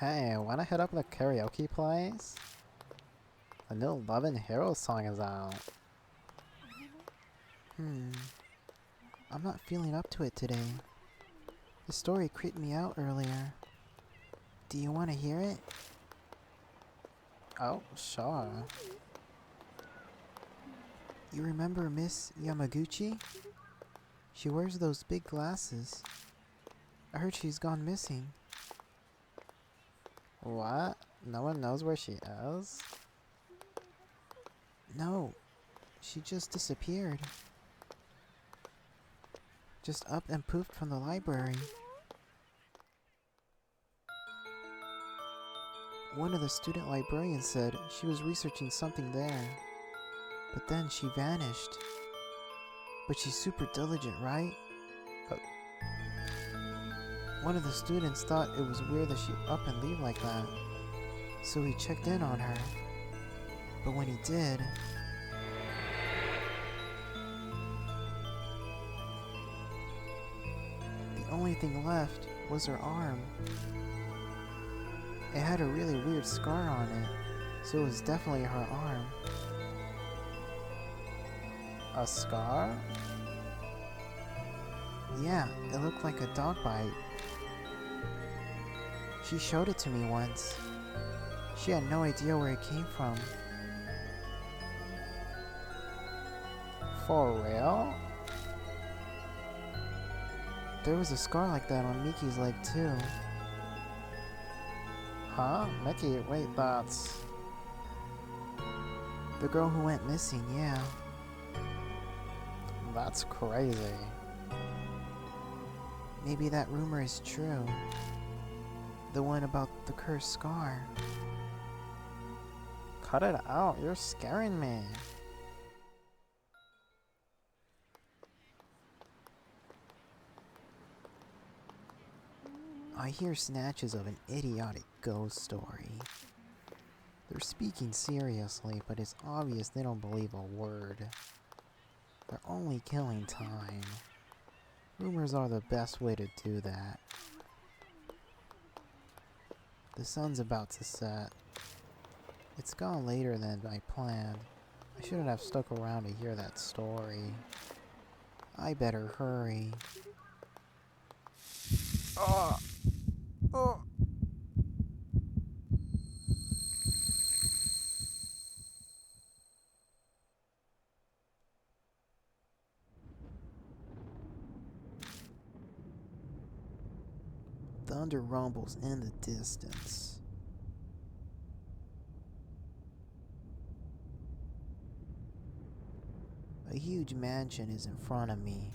Hey, wanna hit up the karaoke place? The new Love and Hero song is out. I'm not feeling up to it today. The story creeped me out earlier. Do you want to hear it? Oh, sure. You remember Miss Yamaguchi? She wears those big glasses. I heard she's gone missing. What? No one knows where she is? No, she just disappeared. Just up and poofed from the library. One of the student librarians said she was researching something there. But then she vanished. But she's super diligent, right? But One of the students thought it was weird that she'd up and leave like that. So he checked in on her. But when he did, the only thing left was her arm. It had a really weird scar on it, so it was definitely her arm. a scar? Yeah, it looked like a dog bite. She showed it to me once. She had no idea where it came from. For real? There was a scar like that on Miki's leg too. Huh? Mickey, wait, that's... The girl who went missing, yeah. That's crazy. Maybe that rumor is true. The one about the cursed scar. Cut it out, you're scaring me. I hear snatches of an idiotic ghost story. They're speaking seriously, but it's obvious they don't believe a word. They're only killing time. Rumors are the best way to do that. The sun's about to set. It's gone later than I planned. I shouldn't have stuck around to hear that story. I better hurry. Oh! Oh! Thunder rumbles in the distance. A huge mansion is in front of me.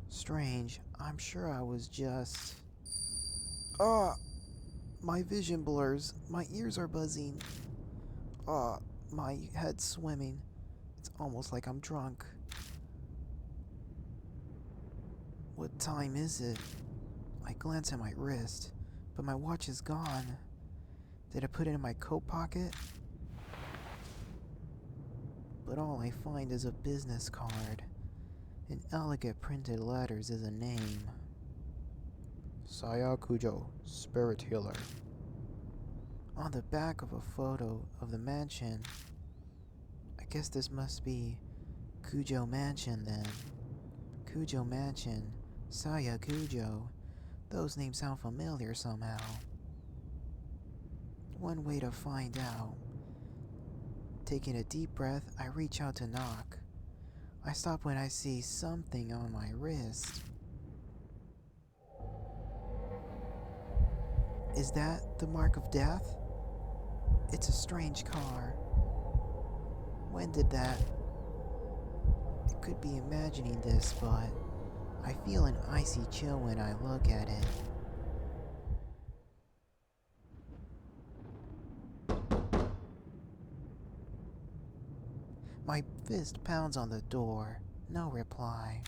Strange, I'm sure I was just... Ah! My vision blurs. My ears are buzzing. Ah! My head's swimming. It's almost like I'm drunk. What time is it? I glance at my wrist, but my watch is gone. Did I put it in my coat pocket? But all I find is a business card. In elegant printed letters is a name. Saya Kujo, Spirit Healer. On the back of a photo of the mansion. I guess this must be Kujo Mansion then. Kujo Mansion, Saya Kujo. Those names sound familiar somehow. One way to find out. Taking a deep breath, I reach out to knock. I stop when I see something on my wrist. Is that the mark of death? It's a strange car. When did that? I could be imagining this, but I feel an icy chill when I look at it. My fist pounds on the door. No reply.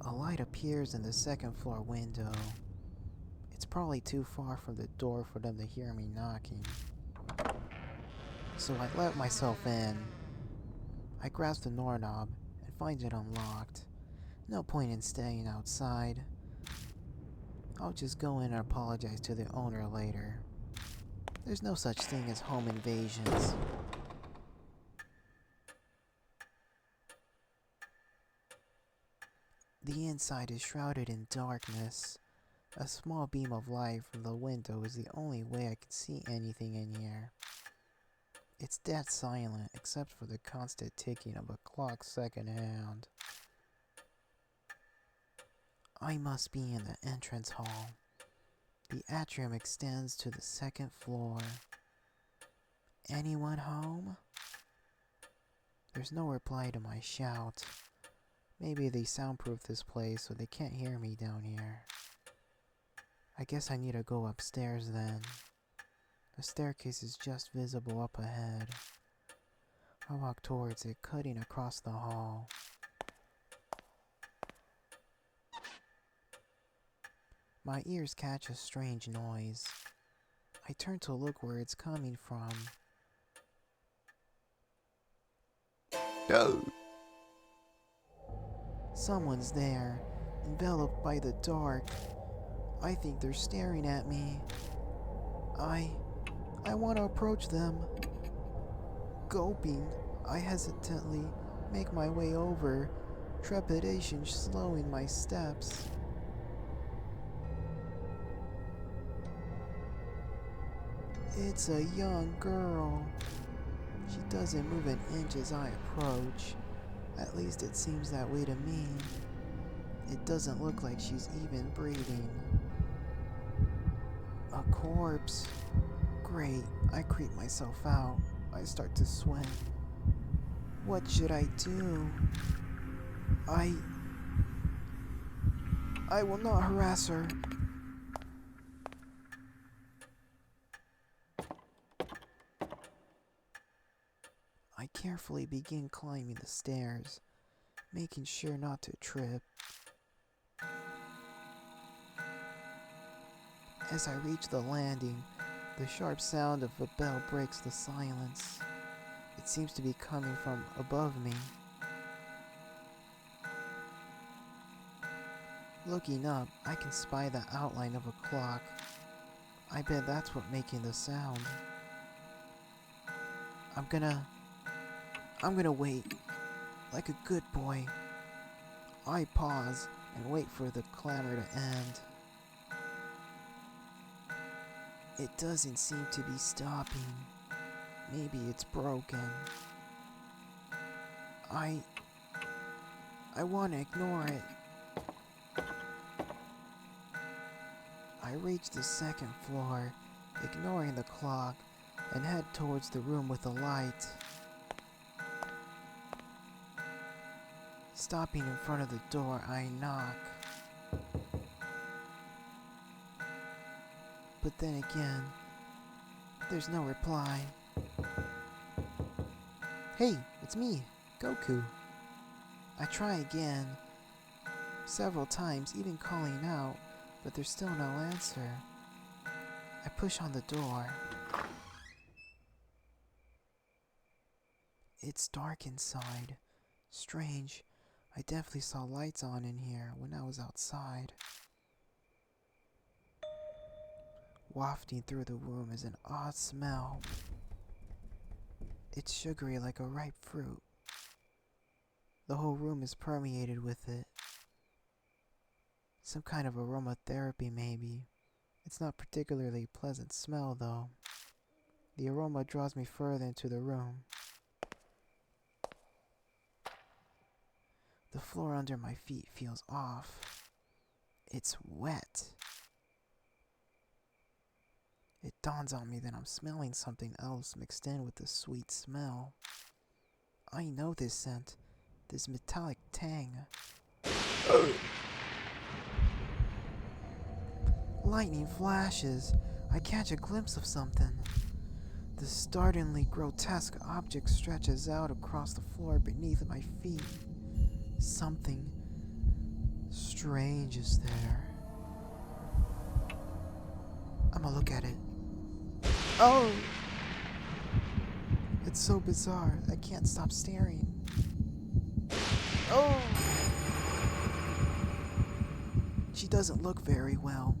A light appears in the second floor window. It's probably too far from the door for them to hear me knocking. So I let myself in. I grasp the doorknob and find it unlocked. No point in staying outside. I'll just go in and apologize to the owner later. There's no such thing as home invasions. The inside is shrouded in darkness. A small beam of light from the window is the only way I can see anything in here. It's dead silent, except for the constant ticking of a clock secondhand. I must be in the entrance hall. The atrium extends to the second floor. Anyone home? There's no reply to my shout. Maybe they soundproof this place so they can't hear me down here. I guess I need to go upstairs then. The staircase is just visible up ahead. I walk towards it, cutting across the hall. My ears catch a strange noise. I turn to look where it's coming from. No. Someone's there, enveloped by the dark. I think they're staring at me. I want to approach them. Gulping, I hesitantly make my way over, trepidation slowing my steps. It's a young girl. She doesn't move an inch as I approach. At least it seems that way to me. It doesn't look like she's even breathing. A corpse. Great, I creep myself out. I start to sweat. What should I do? I will not harass her. I carefully begin climbing the stairs, making sure not to trip. As I reach the landing, the sharp sound of a bell breaks the silence. It seems to be coming from above me. Looking up, I can spy the outline of a clock. I bet that's what's making the sound. I'm gonna wait, like a good boy. I pause and wait for the clamor to end. It doesn't seem to be stopping. Maybe it's broken. I want to ignore it. I reach the second floor, ignoring the clock, and head towards the room with the light. Stopping in front of the door, I knock. But then again, there's no reply. Hey, it's me, Goku. I try again, several times, even calling out, but there's still no answer. I push on the door. It's dark inside. Strange. I definitely saw lights on in here when I was outside. Wafting through the room is an odd smell. It's sugary like a ripe fruit. The whole room is permeated with it. Some kind of aromatherapy, maybe. It's not particularly pleasant smell, though. The aroma draws me further into the room. The floor under my feet feels off. It's wet. It dawns on me that I'm smelling something else mixed in with the sweet smell. I know this scent, this metallic tang. Lightning flashes. I catch a glimpse of something. The startlingly grotesque object stretches out across the floor beneath my feet. Something strange is there. I'ma look at it. Oh! It's so bizarre, I can't stop staring. Oh! She doesn't look very well.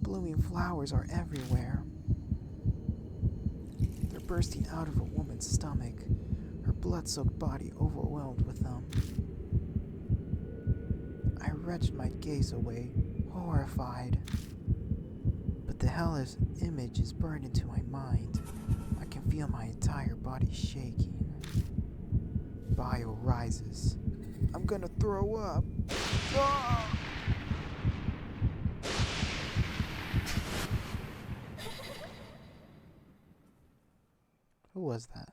Blooming flowers are everywhere. They're bursting out of a woman's stomach, her blood-soaked body overwhelmed with them. I wrenched my gaze away, horrified. But the hellish image is burned into my mind. I can feel my entire body shaking. Bile rises. I'm gonna throw up. Ah! Who was that?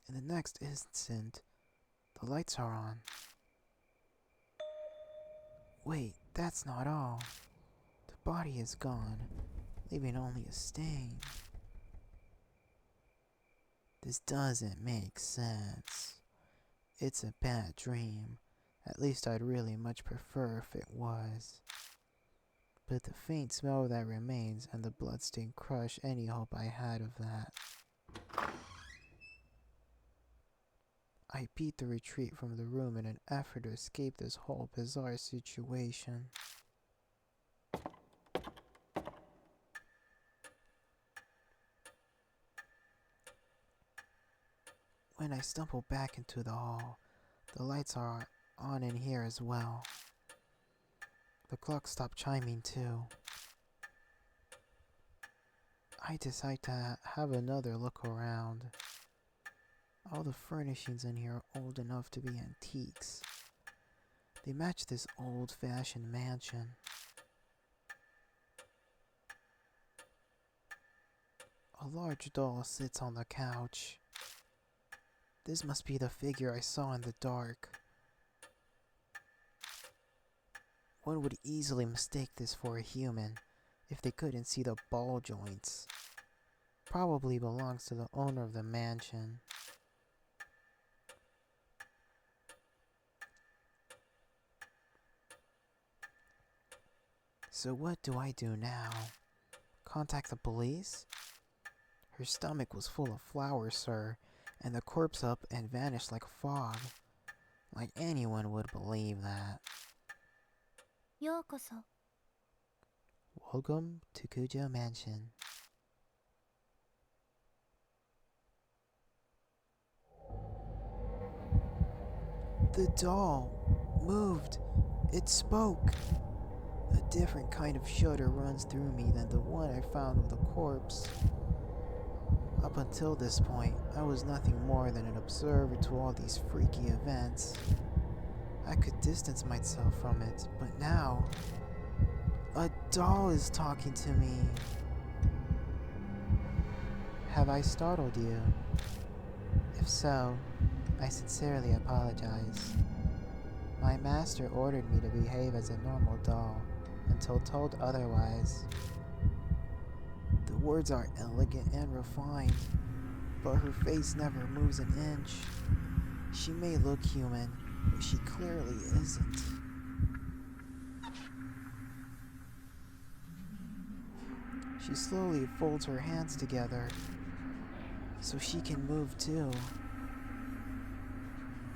In the next instant, the lights are on. Wait, that's not all. The body is gone, leaving only a stain. This doesn't make sense. It's a bad dream. At least I'd really much prefer if it was. But the faint smell that remains and the bloodstain crush any hope I had of that. I beat the retreat from the room in an effort to escape this whole bizarre situation. When I stumble back into the hall, the lights are on in here as well. The clock stopped chiming too. I decide to have another look around. All the furnishings in here are old enough to be antiques. They match this old-fashioned mansion. A large doll sits on the couch. This must be the figure I saw in the dark. One would easily mistake this for a human if they couldn't see the ball joints. Probably belongs to the owner of the mansion. So what do I do now? Contact the police? Her stomach was full of flowers, sir, and the corpse up and vanished like fog. Like anyone would believe that. ようこそ。 Welcome to Kujo Mansion. The doll moved. It spoke. A different kind of shudder runs through me than the one I found with the corpse. Up until this point, I was nothing more than an observer to all these freaky events. I could distance myself from it, but now, a doll is talking to me. Have I startled you? If so, I sincerely apologize. My master ordered me to behave as a normal doll until told otherwise. The words are elegant and refined, but her face never moves an inch. She may look human, but she clearly isn't. She slowly folds her hands together, so she can move too.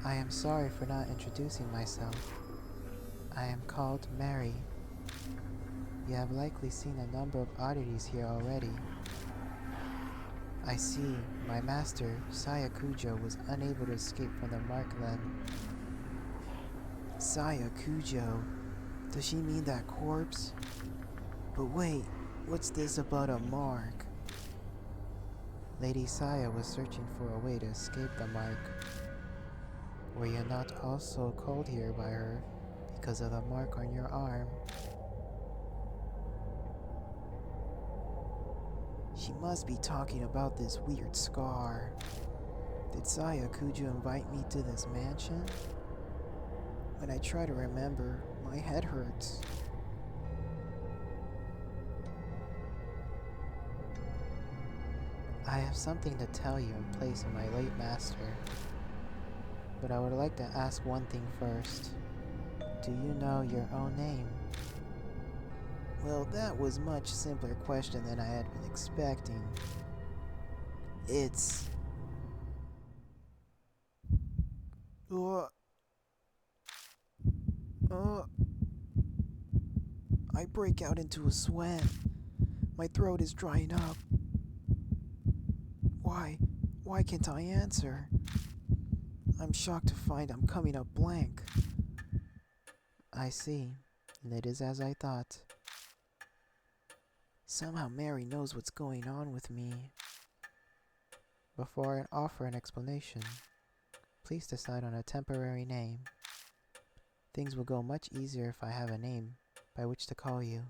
I am sorry for not introducing myself. I am called Mary. You have likely seen a number of oddities here already. I see my master, Saya Kujo, was unable to escape from the mark then. Saya Kujo? Does she mean that corpse? But wait, what's this about a mark? Lady Saya was searching for a way to escape the mark. Were you not also called here by her because of the mark on your arm? She must be talking about this weird scar. Did Saya Kujo invite me to this mansion? When I try to remember, my head hurts. I have something to tell you in place of my late master. But I would like to ask one thing first. Do you know your own name? Well, that was a much simpler question than I had been expecting. It's Uh, uh, I break out into a sweat. My throat is drying up. Why? Why can't I answer? I'm shocked to find I'm coming up blank. I see, and it is as I thought. Somehow Mary knows what's going on with me. Before I offer an explanation, please decide on a temporary name. Things will go much easier if I have a name by which to call you.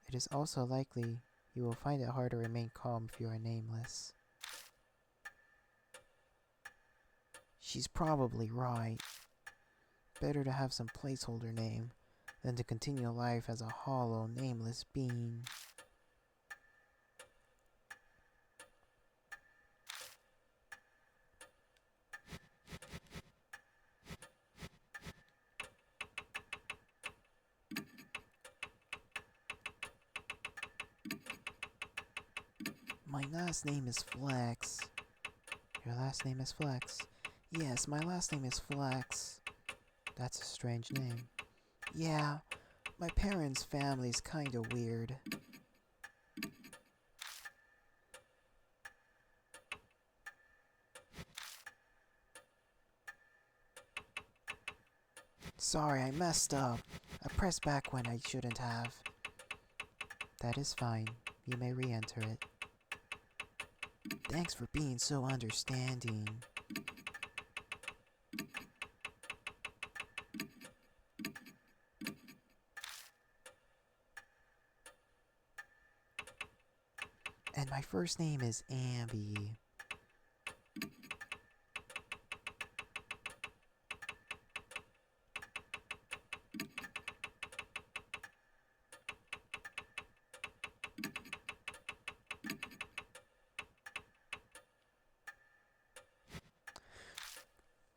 It is also likely you will find it hard to remain calm if you are nameless. She's probably right. Better to have some placeholder name than to continue life as a hollow, nameless being. My last name is Flex. Your last name is Flex. Yes, my last name is Flex. That's a strange name. Yeah, my parents' family's kinda weird. Sorry, I messed up. I pressed back when I shouldn't have. That is fine. You may re-enter it. Thanks for being so understanding. And my first name is Ambi.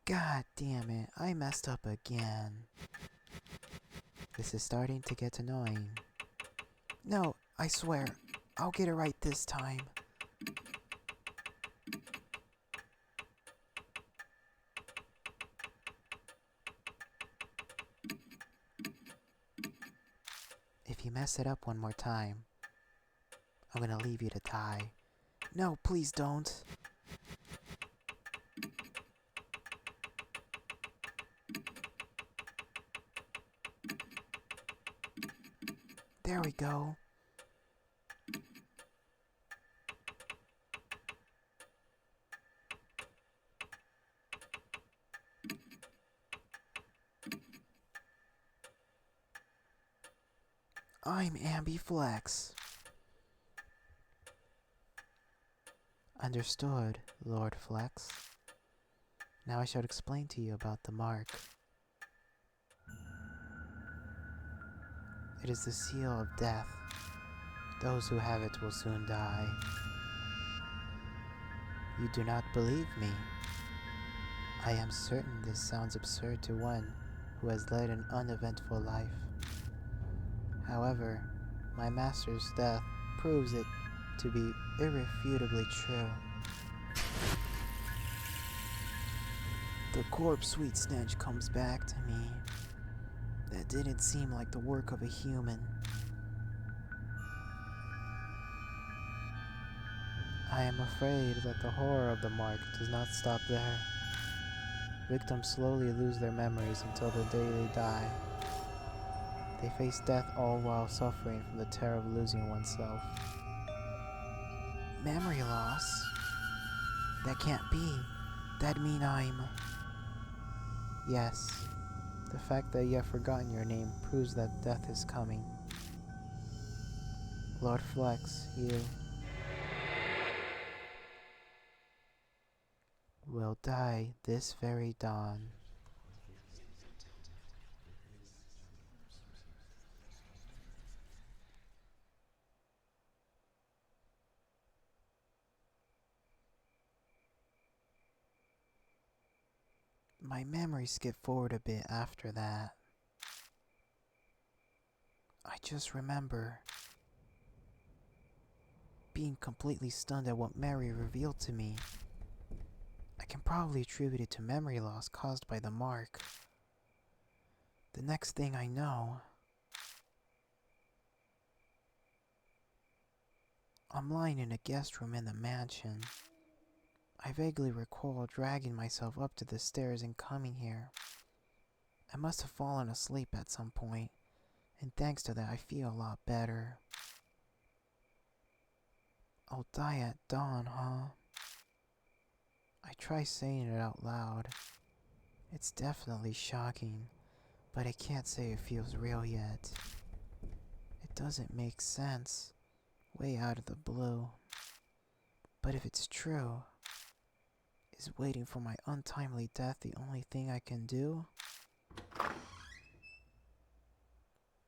God damn it, I messed up again. This is starting to get annoying. No, I swear, I'll get it right this time. If you mess it up one more time, I'm gonna leave you to die. No, please don't. There we go. I'm Ambi Flex. Understood, Lord Flex. Now I shall explain to you about the mark. It is the seal of death. Those who have it will soon die. You do not believe me? I am certain this sounds absurd to one who has led an uneventful life. However, my master's death proves it to be irrefutably true. The corpse sweet stench comes back to me. That didn't seem like the work of a human. I am afraid that the horror of the mark does not stop there. Victims slowly lose their memories until the day they die. They face death all while suffering from the terror of losing oneself. Memory loss? That can't be. That'd mean I'm... Yes, the fact that you have forgotten your name proves that death is coming. Lord Flex, you will die this very dawn. My memory skipped forward a bit after that. I just remember being completely stunned at what Mary revealed to me. I can probably attribute it to memory loss caused by the mark. The next thing I know, I'm lying in a guest room in the mansion. I vaguely recall dragging myself up to the stairs and coming here. I must have fallen asleep at some point, and thanks to that I feel a lot better. I'll die at dawn, huh? I try saying it out loud. It's definitely shocking, but I can't say it feels real yet. It doesn't make sense. Way out of the blue. But if it's true, is waiting for my untimely death the only thing I can do?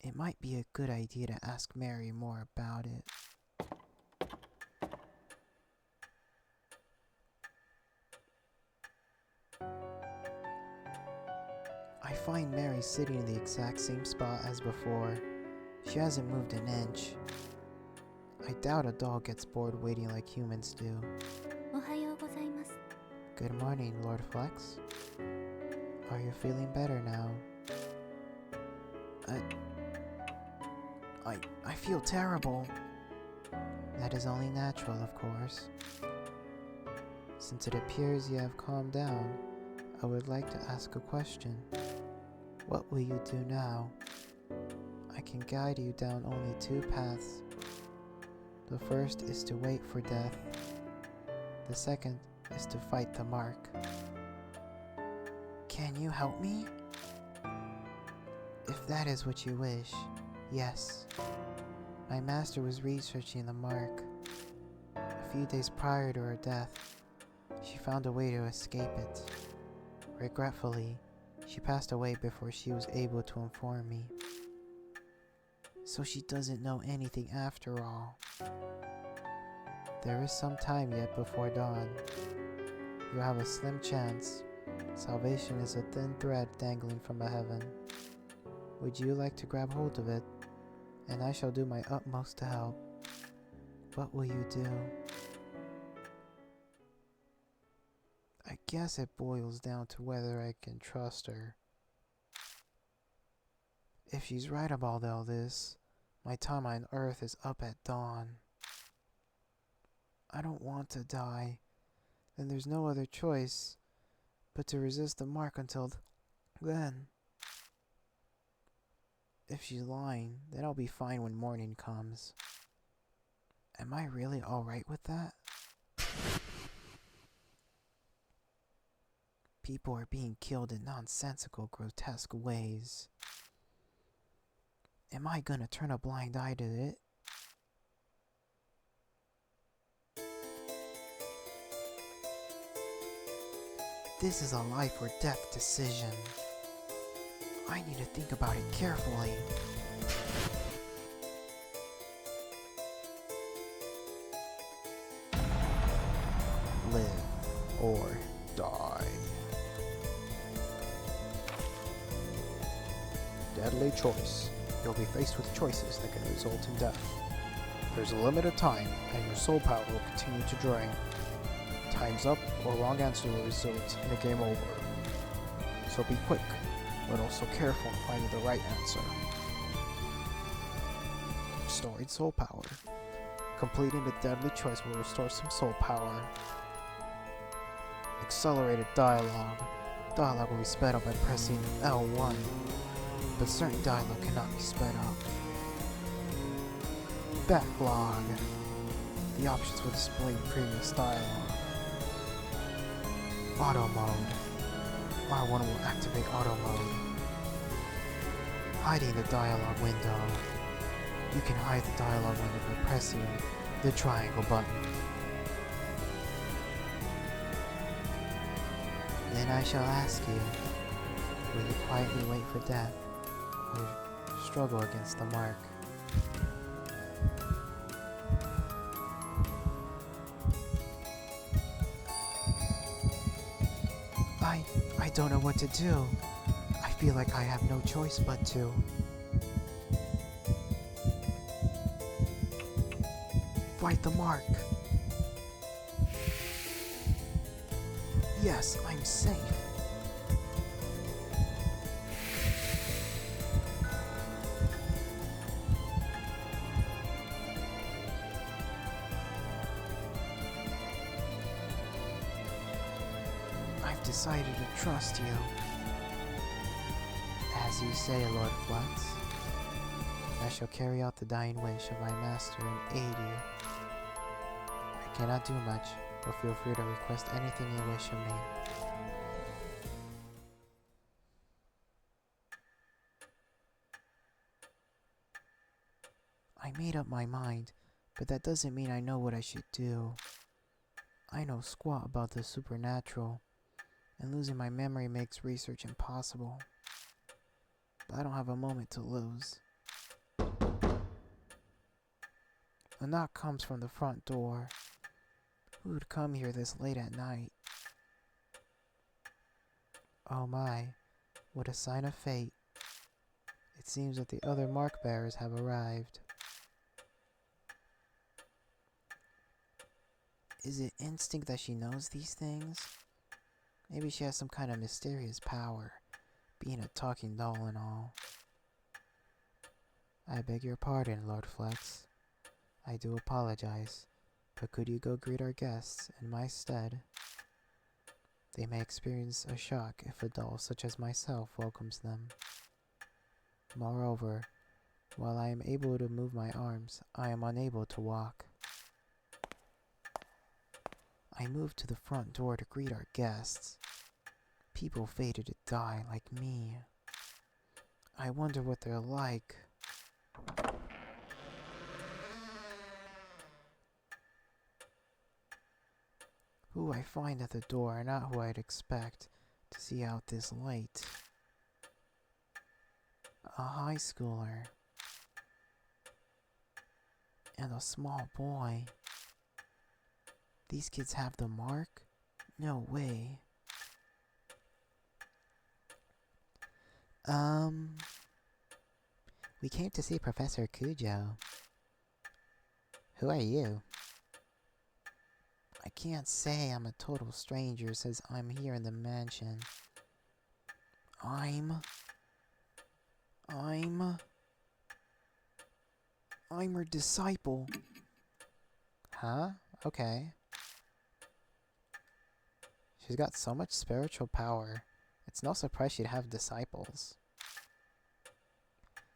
It might be a good idea to ask Mary more about it. I find Mary sitting in the exact same spot as before. She hasn't moved an inch. I doubt a dog gets bored waiting like humans do. おはようございます。 Good morning, Lord Flex. Are you feeling better now? I feel terrible. That is only natural, of course. Since it appears you have calmed down, I would like to ask a question. What will you do now? I can guide you down only two paths. The first is to wait for death. The second is to fight the mark. Can you help me? If that is what you wish, yes. My master was researching the mark. A few days prior to her death, she found a way to escape it. Regretfully, she passed away before she was able to inform me. So she doesn't know anything after all. There is some time yet before dawn. You have a slim chance. Salvation is a thin thread dangling from a heaven. Would you like to grab hold of it? And I shall do my utmost to help. What will you do? I guess it boils down to whether I can trust her. If she's right about all this, my time on Earth is up at dawn. I don't want to die, then there's no other choice but to resist the mark until then. If she's lying, then I'll be fine when morning comes. Am I really alright with that? People are being killed in nonsensical, grotesque ways. Am I gonna turn a blind eye to it? This is a life or death decision. I need to think about it carefully. Live or die. Deadly choice. You'll be faced with choices that can result in death. There's a limited time, and your soul power will continue to drain. Time's up, or wrong answer will result in a game over. So be quick, but also careful in finding the right answer. Restoring soul power. Completing the deadly choice will restore some soul power. Accelerated dialogue. Dialogue will be sped up by pressing L1, but certain dialogue cannot be sped up. Backlog. The options will display previous dialogue. Auto mode. R1 will activate auto mode. Hiding the dialogue window. You can hide the dialogue window by pressing the triangle button. Then I shall ask you, will you quietly wait for death, or struggle against the mark? I don't know what to do. I feel like I have no choice but to. Fight the mark. Yes, I'm safe. I've decided to trust you. As you say, Lord Flux, I shall carry out the dying wish of my master and aid you. I cannot do much, but feel free to request anything you wish of me. I made up my mind, but that doesn't mean I know what I should do. I know squat about the supernatural, and losing my memory makes research impossible. But I don't have a moment to lose. A knock comes from the front door. Who would come here this late at night? Oh my, what a sign of fate. It seems that the other mark bearers have arrived. Is it instinct that she knows these things? Maybe she has some kind of mysterious power, being a talking doll and all. I beg your pardon, Lord Flex. I do apologize, but could you go greet our guests in my stead? They may experience a shock if a doll such as myself welcomes them. Moreover, while I am able to move my arms, I am unable to walk. I moved to the front door to greet our guests. People fated to die like me. I wonder what they're like. Who I find at the door are not who I'd expect to see out this late. A high schooler. And a small boy. These kids have the mark? No way. We came to see Professor Kujo. Who are you? I can't say I'm a total stranger since I'm here in the mansion. I'm her disciple. Huh? Okay. She's got so much spiritual power. It's no surprise she'd have disciples.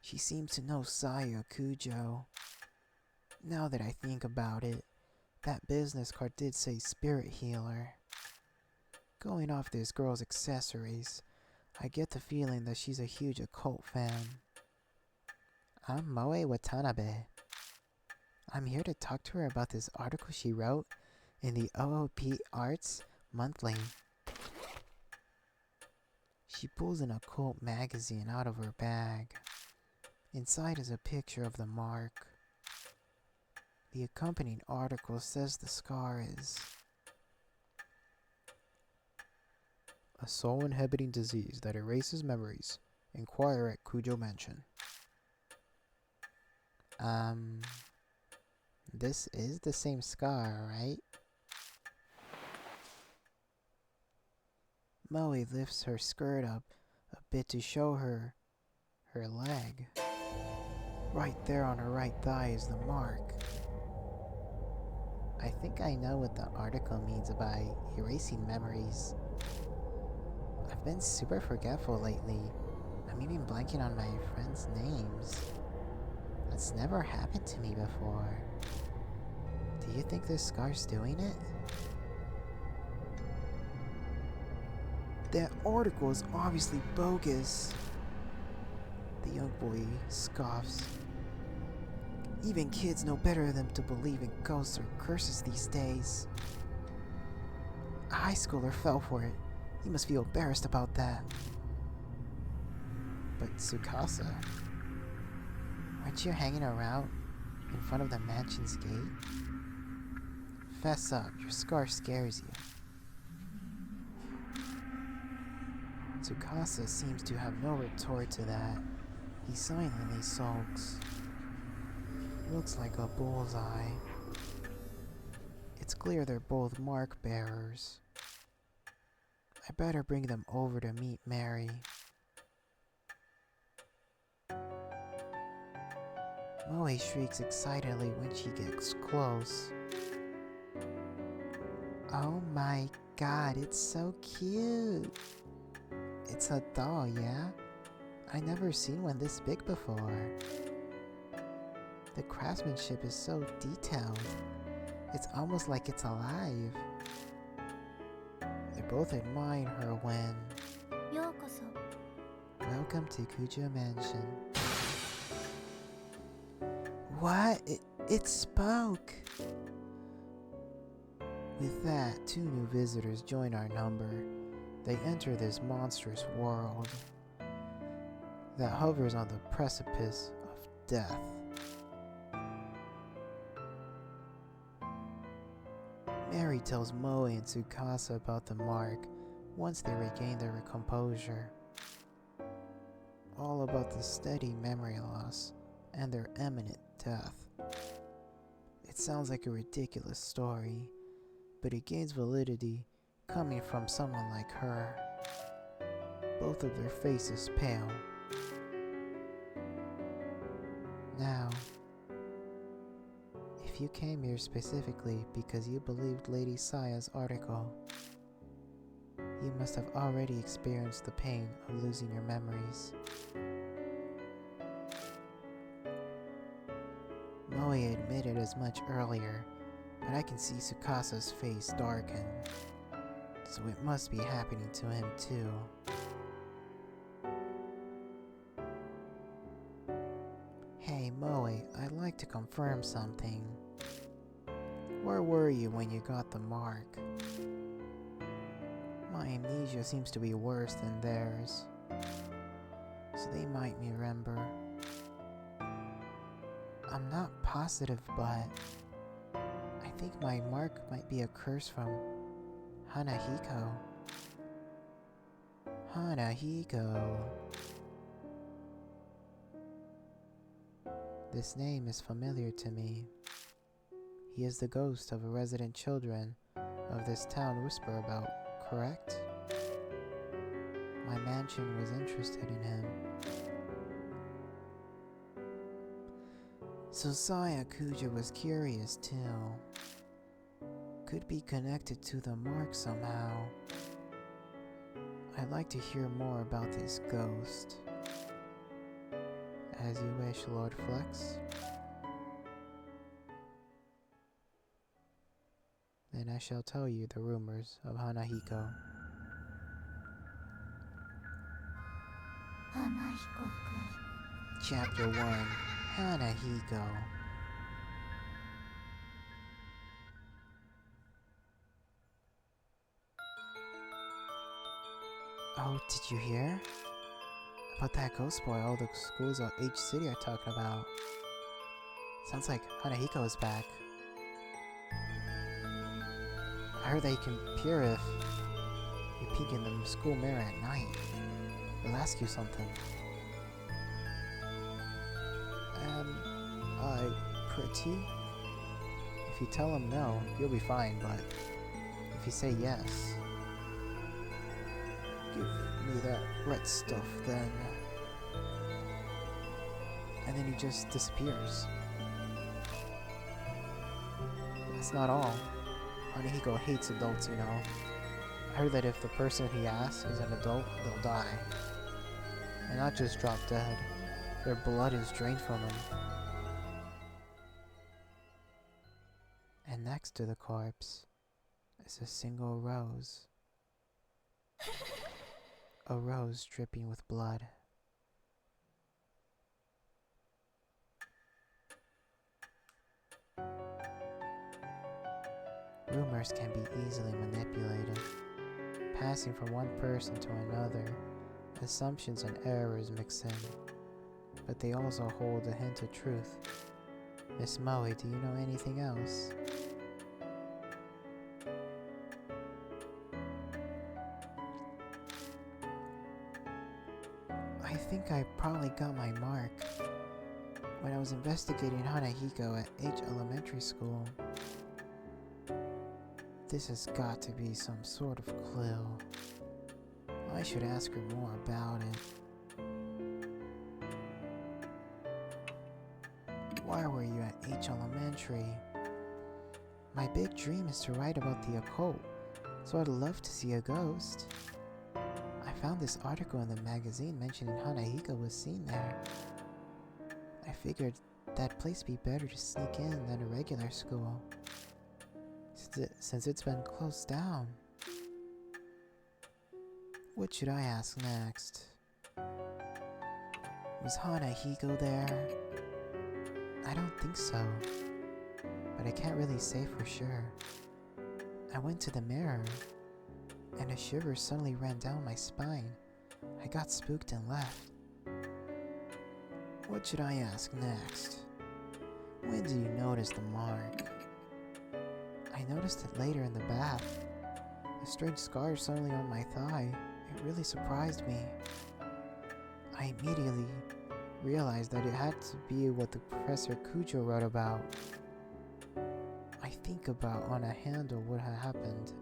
She seems to know Saya Kujo. Now that I think about it, that business card did say spirit healer. Going off this girl's accessories, I get the feeling that she's a huge occult fan. I'm Moe Watanabe. I'm here to talk to her about this article she wrote in the OOP Arts Monthly. She pulls an occult magazine out of her bag. Inside is a picture of the mark. The accompanying article says the scar is a soul-inhibiting disease that erases memories. Inquire at Kujo Mansion. This is the same scar, right? Moe lifts her skirt up a bit to show her leg. Right there on her right thigh is the mark. I think I know what the article means by erasing memories. I've been super forgetful lately. I'm even blanking on my friends' names. That's never happened to me before. Do you think this scar's doing it? That article is obviously bogus. The young boy scoffs. Even kids know better than to believe in ghosts or curses these days. A high schooler fell for it. He must feel embarrassed about that. But Tsukasa, aren't you hanging around in front of the mansion's gate? Fess up, your scar scares you. Tsukasa seems to have no retort to that. He silently sulks. Looks like a bullseye. It's clear they're both mark bearers. I better bring them over to meet Mary. Moe shrieks excitedly when she gets close. Oh my god, it's so cute! It's a doll, yeah? I never seen one this big before. The craftsmanship is so detailed. It's almost like it's alive. They both admire her when... ようこそ Welcome to Kujo Mansion. What? It spoke! With that, 2 new visitors join our number. They enter this monstrous world that hovers on the precipice of death. Mary tells Moe and Tsukasa about the mark once they regain their composure. All about the steady memory loss and their imminent death. It sounds like a ridiculous story, but it gains validity coming from someone like her. Both of their faces pale. Now, if you came here specifically because you believed Lady Saya's article, you must have already experienced the pain of losing your memories. Moe admitted as much earlier, but I can see Tsukasa's face darken, so it must be happening to him too. Hey Moe, I'd like to confirm something. Where were you when you got the mark? My amnesia seems to be worse than theirs, so they might remember. I'm not positive, but I think my mark might be a curse from Hanahiko. Hanahiko. This name is familiar to me. He is the ghost of a resident children of this town whisper about, correct? My mansion was interested in him. So Saya Kuja was curious too. Could be connected to the mark somehow. I'd like to hear more about this ghost. As you wish, Lord Flex. Then I shall tell you the rumors of Hanahiko. 花彦くん Chapter 1 Hanahiko. Oh, did you hear? About that ghost boy all the schools of H City are talking about. Sounds like Hanahiko is back. I heard that he can appear if you peek in the school mirror at night. He'll ask you something. Am I pretty? If you tell him no, you'll be fine, but if you say yes, give me that red stuff then. And then he just disappears. That's not all. Hanahiko hates adults, you know. I heard that if the person he asks is an adult, they'll die. And not just drop dead. Their blood is drained from them. And next to the corpse is a single rose. A rose dripping with blood. Rumors can be easily manipulated, passing from one person to another. Assumptions and errors mix in, but they also hold a hint of truth. Miss Moe, do you know anything else? I think I probably got my mark when I was investigating Hanahiko at H Elementary School. This has got to be some sort of clue. I should ask her more about it. Why were you at H Elementary? My big dream is to write about the occult, so I'd love to see a ghost. I found this article in the magazine mentioning Hanahiko was seen there. I figured that place be better to sneak in than a regular school, since it's been closed down. What should I ask next? Was Hanahiko there? I don't think so, but I can't really say for sure. I went to the mirror, and a shiver suddenly ran down my spine. I got spooked and left. What should I ask next? When did you notice the mark? I noticed it later in the bath. A strange scar suddenly on my thigh. It really surprised me. I immediately realized that it had to be what the Professor Kujo wrote about. I think about on a handle what had happened.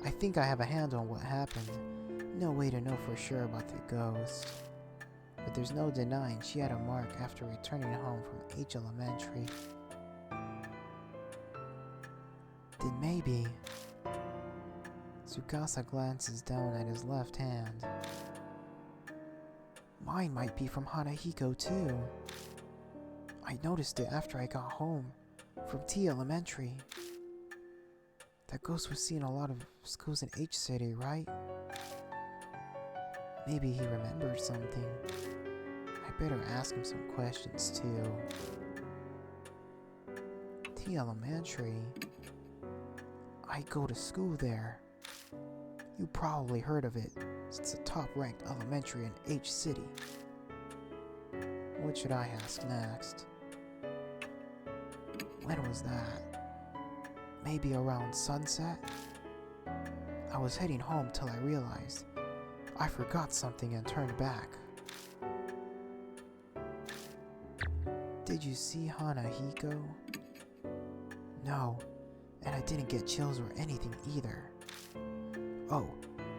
I think I have a handle on what happened. No way to know for sure about the ghost. But there's no denying she had a mark after returning home from H Elementary. Then maybe... Tsukasa glances down at his left hand. Mine might be from Hanahiko too. I noticed it after I got home from T Elementary. That ghost was seen in a lot of schools in H City, right? Maybe he remembered something. I better ask him some questions too. T Elementary? I go to school there. You probably heard of it. It's a top-ranked elementary in H City. What should I ask next? When was that? Maybe around sunset? I was heading home till I realized I forgot something and turned back. Did you see Hanahiko? No, and I didn't get chills or anything either. Oh,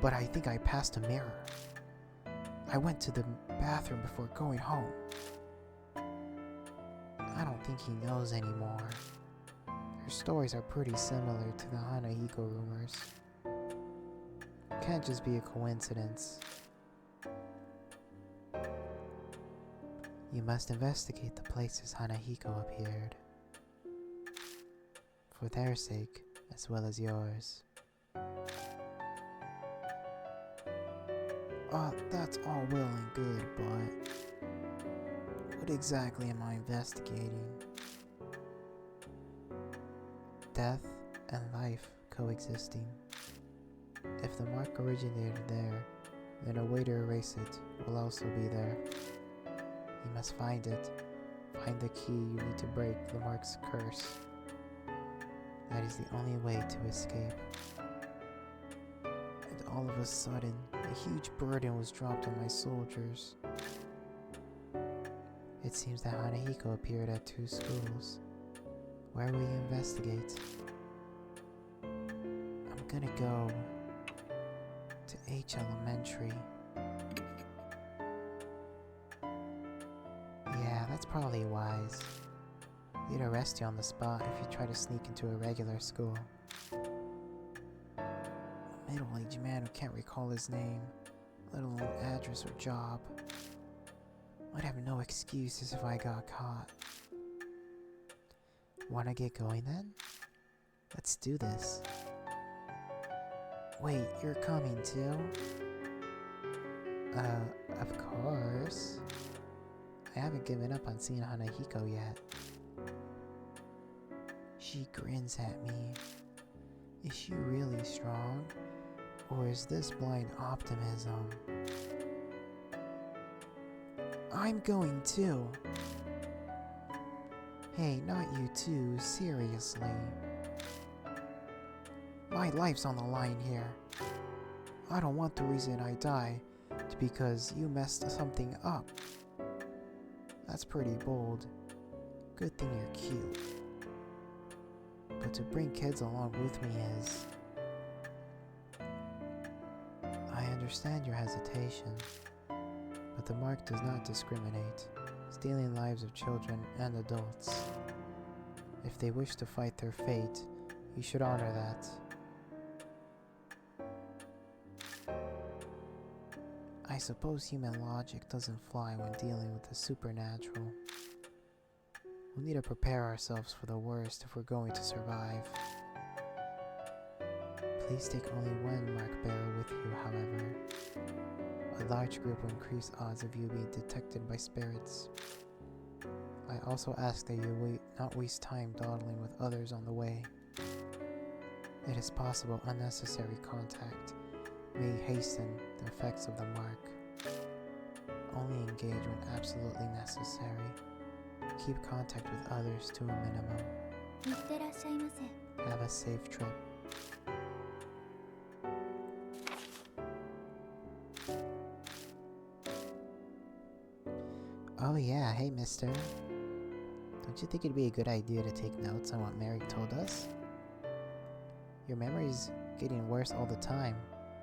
but I think I passed a mirror. I went to the bathroom before going home. I don't think he knows anymore. Her stories are pretty similar to the Hanahiko rumors. Can't just be a coincidence. You must investigate the places Hanahiko appeared. For their sake, as well as yours. That's all well and good, but what exactly am I investigating? Death and life coexisting. If the mark originated there, then a way to erase it will also be there. You must find it. Find the key you need to break the mark's curse. That is the only way to escape. And all of a sudden, a huge burden was dropped on my soldiers. It seems that Hanahiko appeared at 2 schools. Where will you investigate? I'm gonna go to H Elementary. Yeah, that's probably wise. They'd arrest you on the spot if you try to sneak into a regular school. A middle-aged man who can't recall his name, let alone address or job. I'd have no excuses if I got caught. Wanna get going then? Let's do this. Wait, you're coming too? Of course. I haven't given up on seeing Hanahiko yet. She grins at me. Is she really strong? Or is this blind optimism? I'm going too. Hey, not you too, seriously. My life's on the line here. I don't want the reason I die to be because you messed something up. That's pretty bold. Good thing you're cute. But to bring kids along with me is... understand your hesitation, but the mark does not discriminate, stealing lives of children and adults. If they wish to fight their fate, you should honor that. I suppose human logic doesn't fly when dealing with the supernatural. We'll need to prepare ourselves for the worst if we're going to survive. Please take only one mark bearer with you, however. A large group will increase odds of you being detected by spirits. I also ask that you not waste time dawdling with others on the way. It is possible unnecessary contact may hasten the effects of the mark. Only engage when absolutely necessary. Keep contact with others to a minimum. いってらっしゃいませ。 Have a safe trip. Oh yeah, hey mister. Don't you think it'd be a good idea to take notes on what Mary told us? Your memory's getting worse all the time.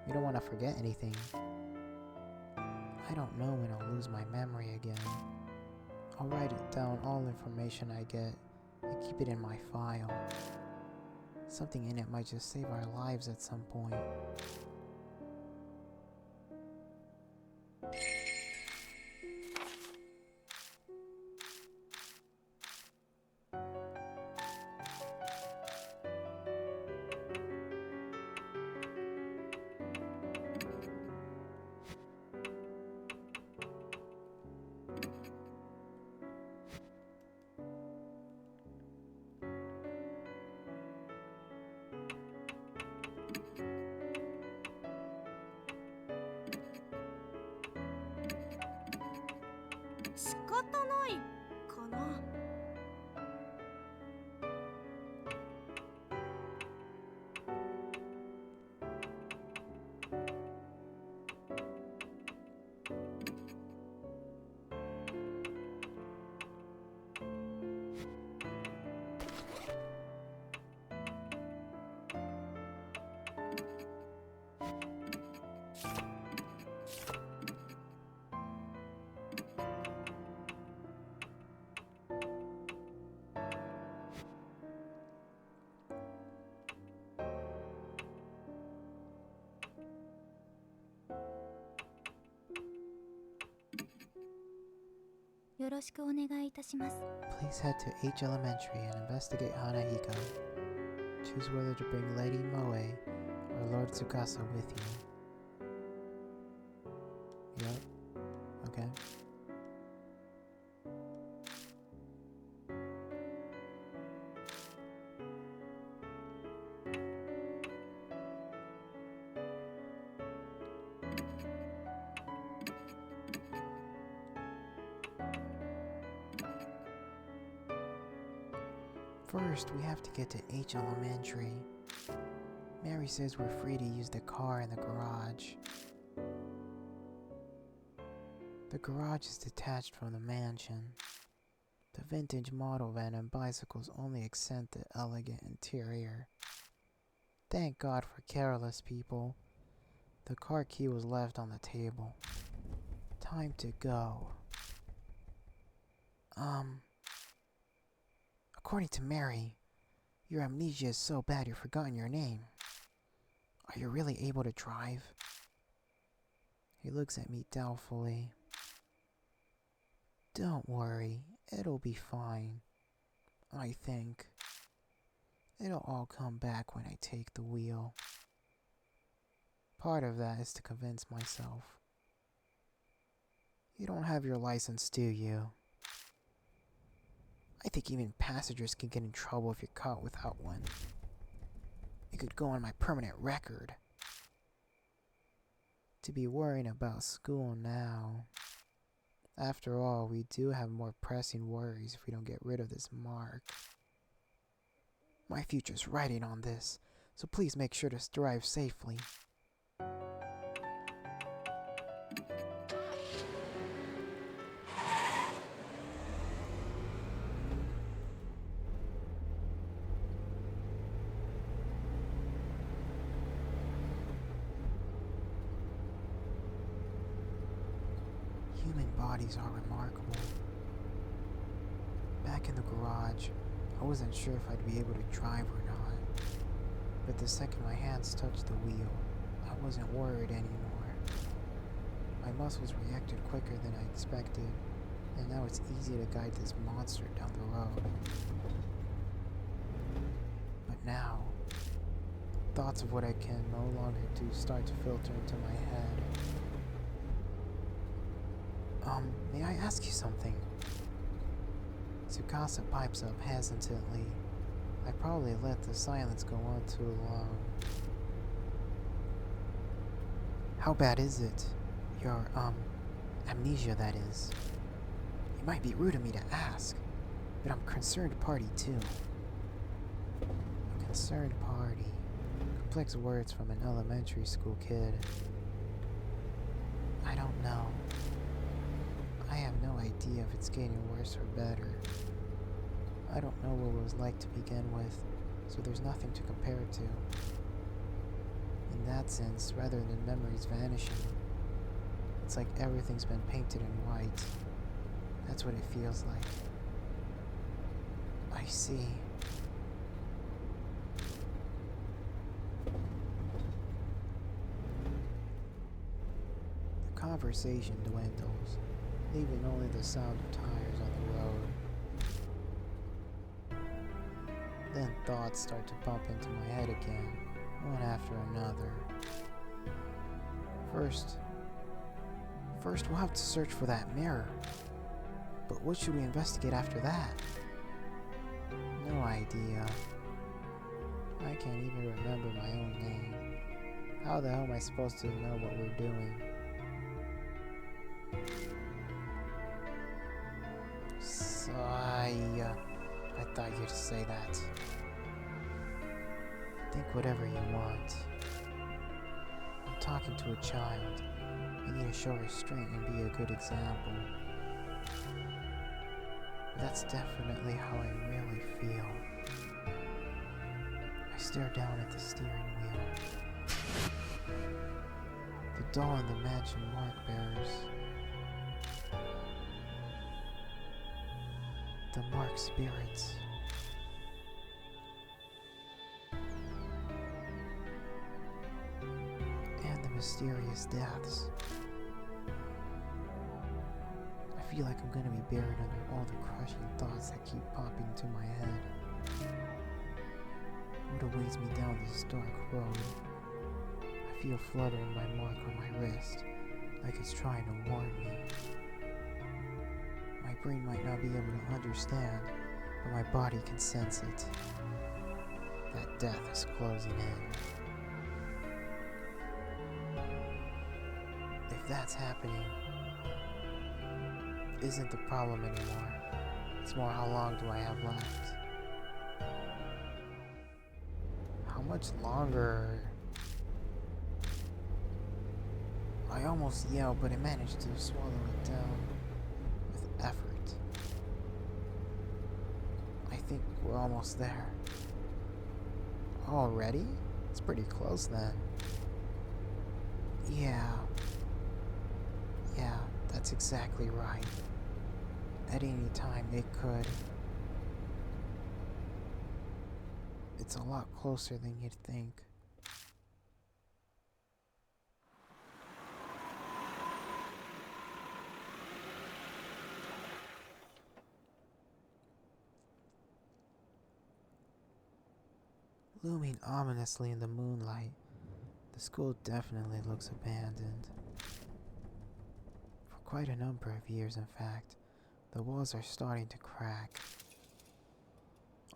You don't want to forget anything. I don't know when I'll lose my memory again. I'll write it down, all information I get, and keep it in my file. Something in it might just save our lives at some point. Please head to H Elementary and investigate Hanahiko. Choose whether to bring Lady Moe or Lord Tsukasa with you. Yup. Okay. First, we have to get to H Elementary. Mary says we're free to use the car in the garage. The garage is detached from the mansion. The vintage model van and bicycles only accent the elegant interior. Thank God for careless people. The car key was left on the table. Time to go. According to Mary, your amnesia is so bad you've forgotten your name. Are you really able to drive? He looks at me doubtfully. Don't worry, it'll be fine. I think. It'll all come back when I take the wheel. Part of that is to convince myself. You don't have your license, do you? I think even passengers can get in trouble if you're caught without one. It could go on my permanent record. To be worrying about school now. After all, we do have more pressing worries if we don't get rid of this mark. My future's riding on this, so please make sure to drive safely. Human bodies are remarkable. Back in the garage, I wasn't sure if I'd be able to drive or not. But the second my hands touched the wheel, I wasn't worried anymore. My muscles reacted quicker than I expected, and now it's easy to guide this monster down the road. But now, thoughts of what I can no longer do start to filter into my head. May I ask you something? Tsukasa pipes up hesitantly. I probably let the silence go on too long. How bad is it? Your, amnesia, that is. It might be rude of me to ask, but I'm a concerned party too. A concerned party. Complex words from an elementary school kid. I don't know. I have no idea if it's getting worse or better. I don't know what it was like to begin with, so there's nothing to compare it to. In that sense, rather than memories vanishing, it's like everything's been painted in white. That's what it feels like. I see. The conversation dwindles, leaving only the sound of tires on the road. Then thoughts start to pump into my head again, one after another. First we'll have to search for that mirror. But what should we investigate after that? No idea. I can't even remember my own name. How the hell am I supposed to know what we're doing? I thought you'd say that. Think whatever you want. I'm talking to a child. I need to show restraint and be a good example. That's definitely how I really feel. I stare down at the steering wheel. The doll and the mansion mark bearers. The marked spirits. And the mysterious deaths. I feel like I'm gonna be buried under all the crushing thoughts that keep popping into my head. What awaits me down this dark road? I feel fluttering my mark on my wrist, like it's trying to warn me. My brain might not be able to understand, but my body can sense it. That death is closing in. If that's happening, isn't the problem anymore. It's more, how long do I have left? How much longer? I almost yelled, but I managed to swallow it down with effort. I think we're almost there. Already? It's pretty close then. Yeah, that's exactly right. At any time it could. It's a lot closer than you'd think. Looming ominously in the moonlight, the school definitely looks abandoned. For quite a number of years, in fact, the walls are starting to crack.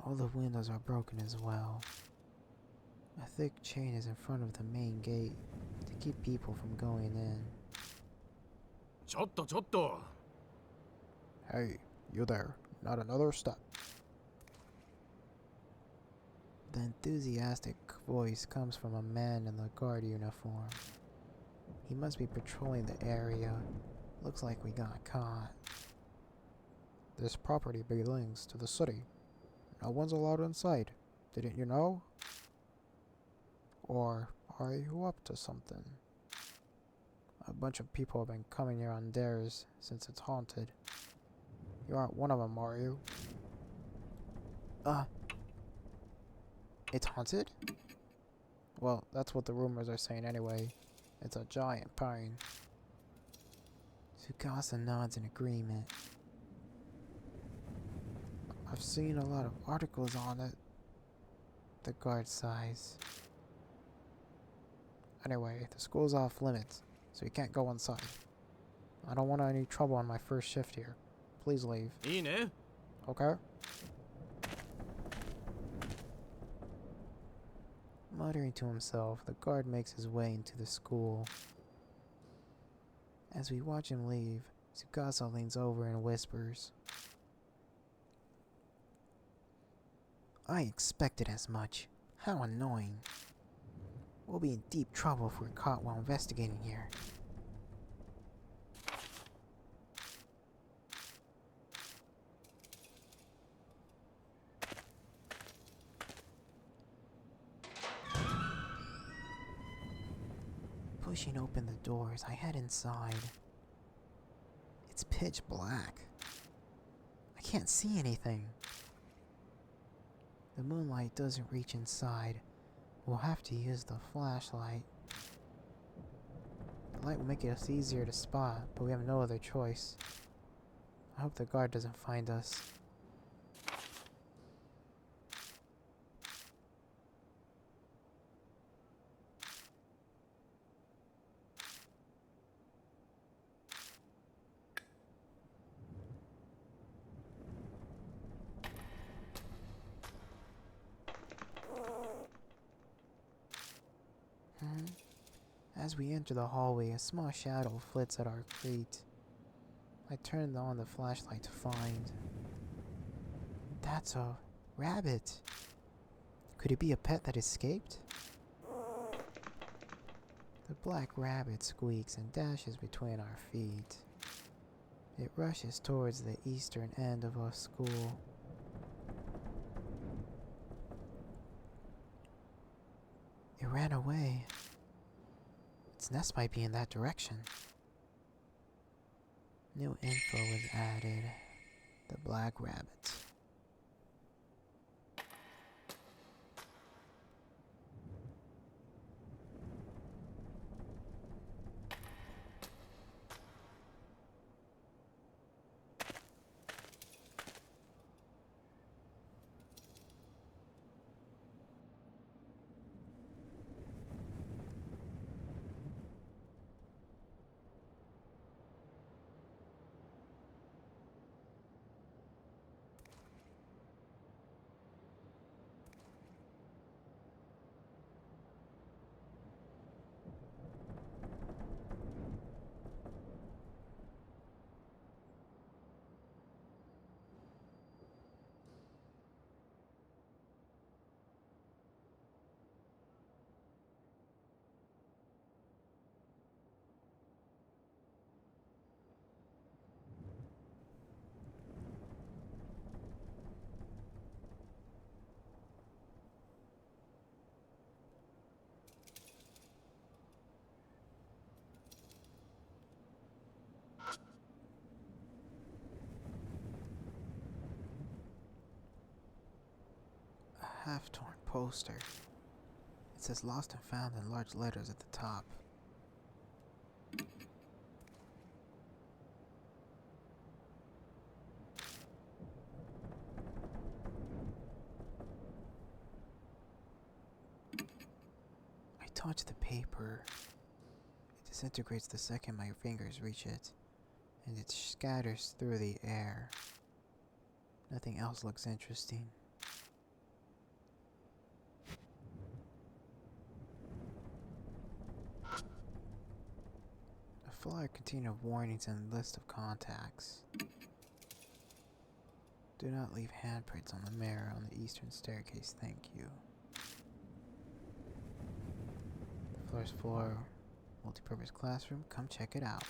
All the windows are broken as well. A thick chain is in front of the main gate to keep people from going in. ちょっとちょっと Hey, you there. Not another step. The enthusiastic voice comes from a man in the guard uniform. He must be patrolling the area. Looks like we got caught. This property belongs to the city. No one's allowed inside. Didn't you know? Or are you up to something? A bunch of people have been coming here on dares since it's haunted. You aren't one of them, are you? It's haunted? Well, that's what the rumors are saying anyway. It's a giant pine. Tsukasa nods in agreement. I've seen a lot of articles on it. The guard sighs. Anyway, the school's off limits, so you can't go inside. I don't want any trouble on my first shift here. Please leave. いいね。 Okay? Muttering to himself, the guard makes his way into the school. As we watch him leave, Tsukasa leans over and whispers, I expected as much. How annoying. We'll be in deep trouble if we're caught while investigating here. Pushing open the doors, I head inside. It's pitch black. I can't see anything. The moonlight doesn't reach inside. We'll have to use the flashlight. The light will make it easier to spot, but we have no other choice. I hope the guard doesn't find us. As we enter the hallway, a small shadow flits at our feet. I turn on the flashlight to find... That's a rabbit. Could it be a pet that escaped? The black rabbit squeaks and dashes between our feet. It rushes towards the eastern end of our school. It ran away. Its nest might be in that direction. New info was added. The black rabbit. Half-torn poster. It says lost and found in large letters at the top. I touch the paper. It disintegrates the second my fingers reach it, and it scatters through the air. Nothing else looks interesting. The flyer contained warnings and list of contacts. Do not leave handprints on the mirror on the eastern staircase, thank you. The first floor, multi-purpose classroom, come check it out.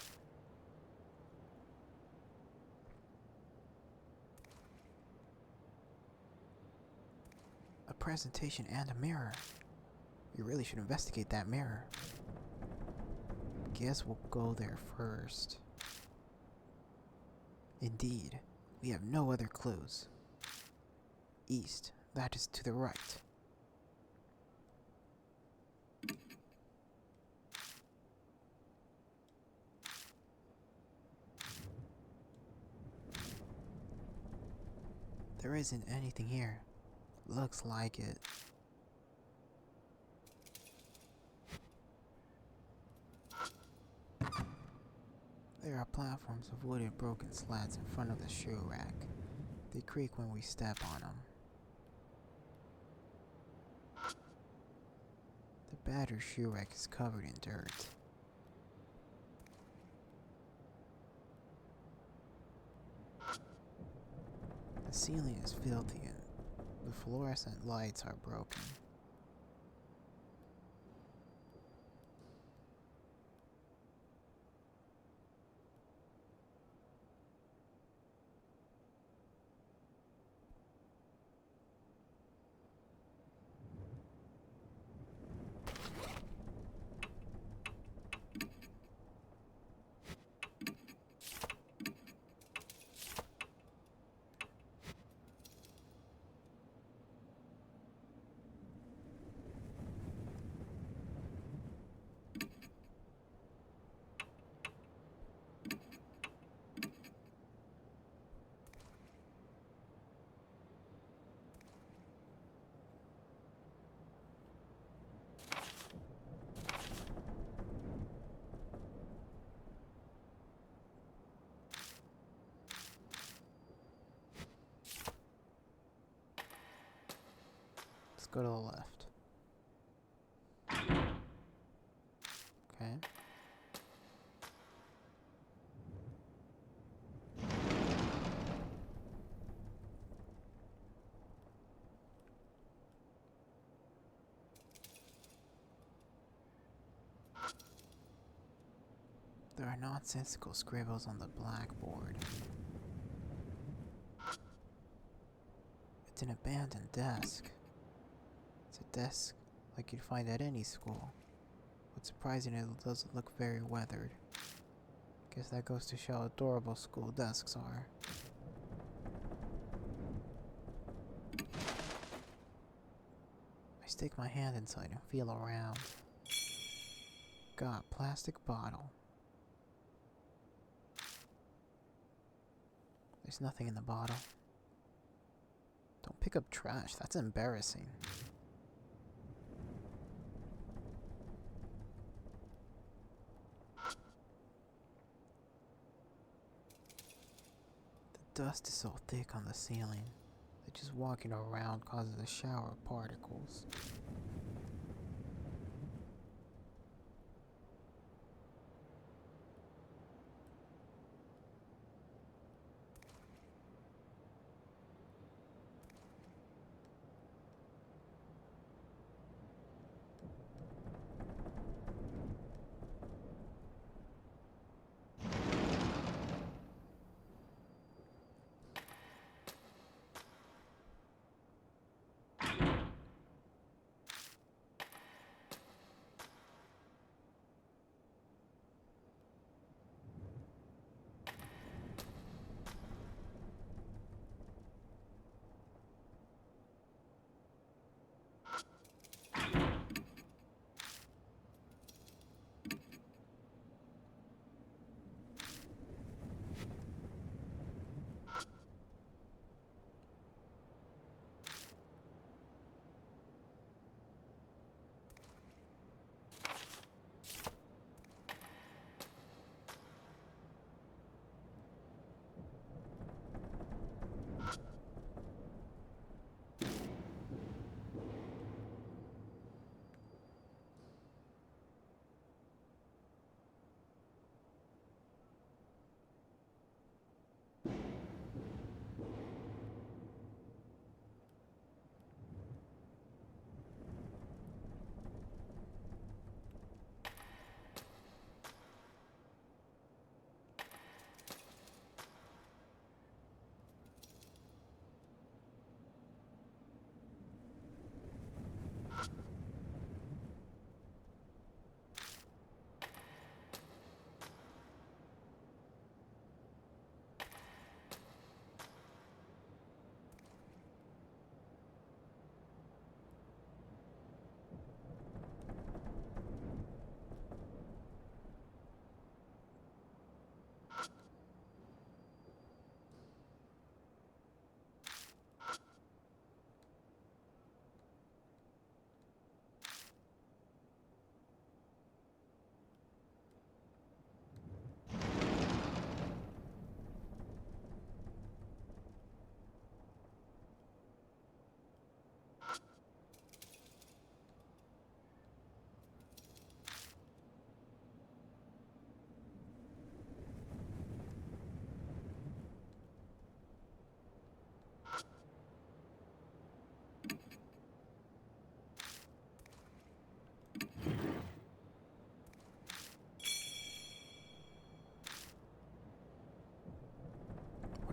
A presentation and a mirror. You really should investigate that mirror. guess we'll go there first. Indeed, we have no other clues. East, that is to the right. There isn't anything here. Looks like it. There are platforms of wood and broken slats in front of the shoe rack. They creak when we step on them. The battered shoe rack is covered in dirt. The ceiling is filthy and the fluorescent lights are broken. Let's go to the left. Okay. There are nonsensical scribbles on the blackboard. It's an abandoned desk. It's a desk like you'd find at any school. What's surprising is it doesn't look very weathered. Guess that goes to show how adorable school desks are. I stick my hand inside and feel around. God, plastic bottle. There's nothing in the bottle. Don't pick up trash, that's embarrassing. The dust is so thick on the ceiling that just walking around causes a shower of particles.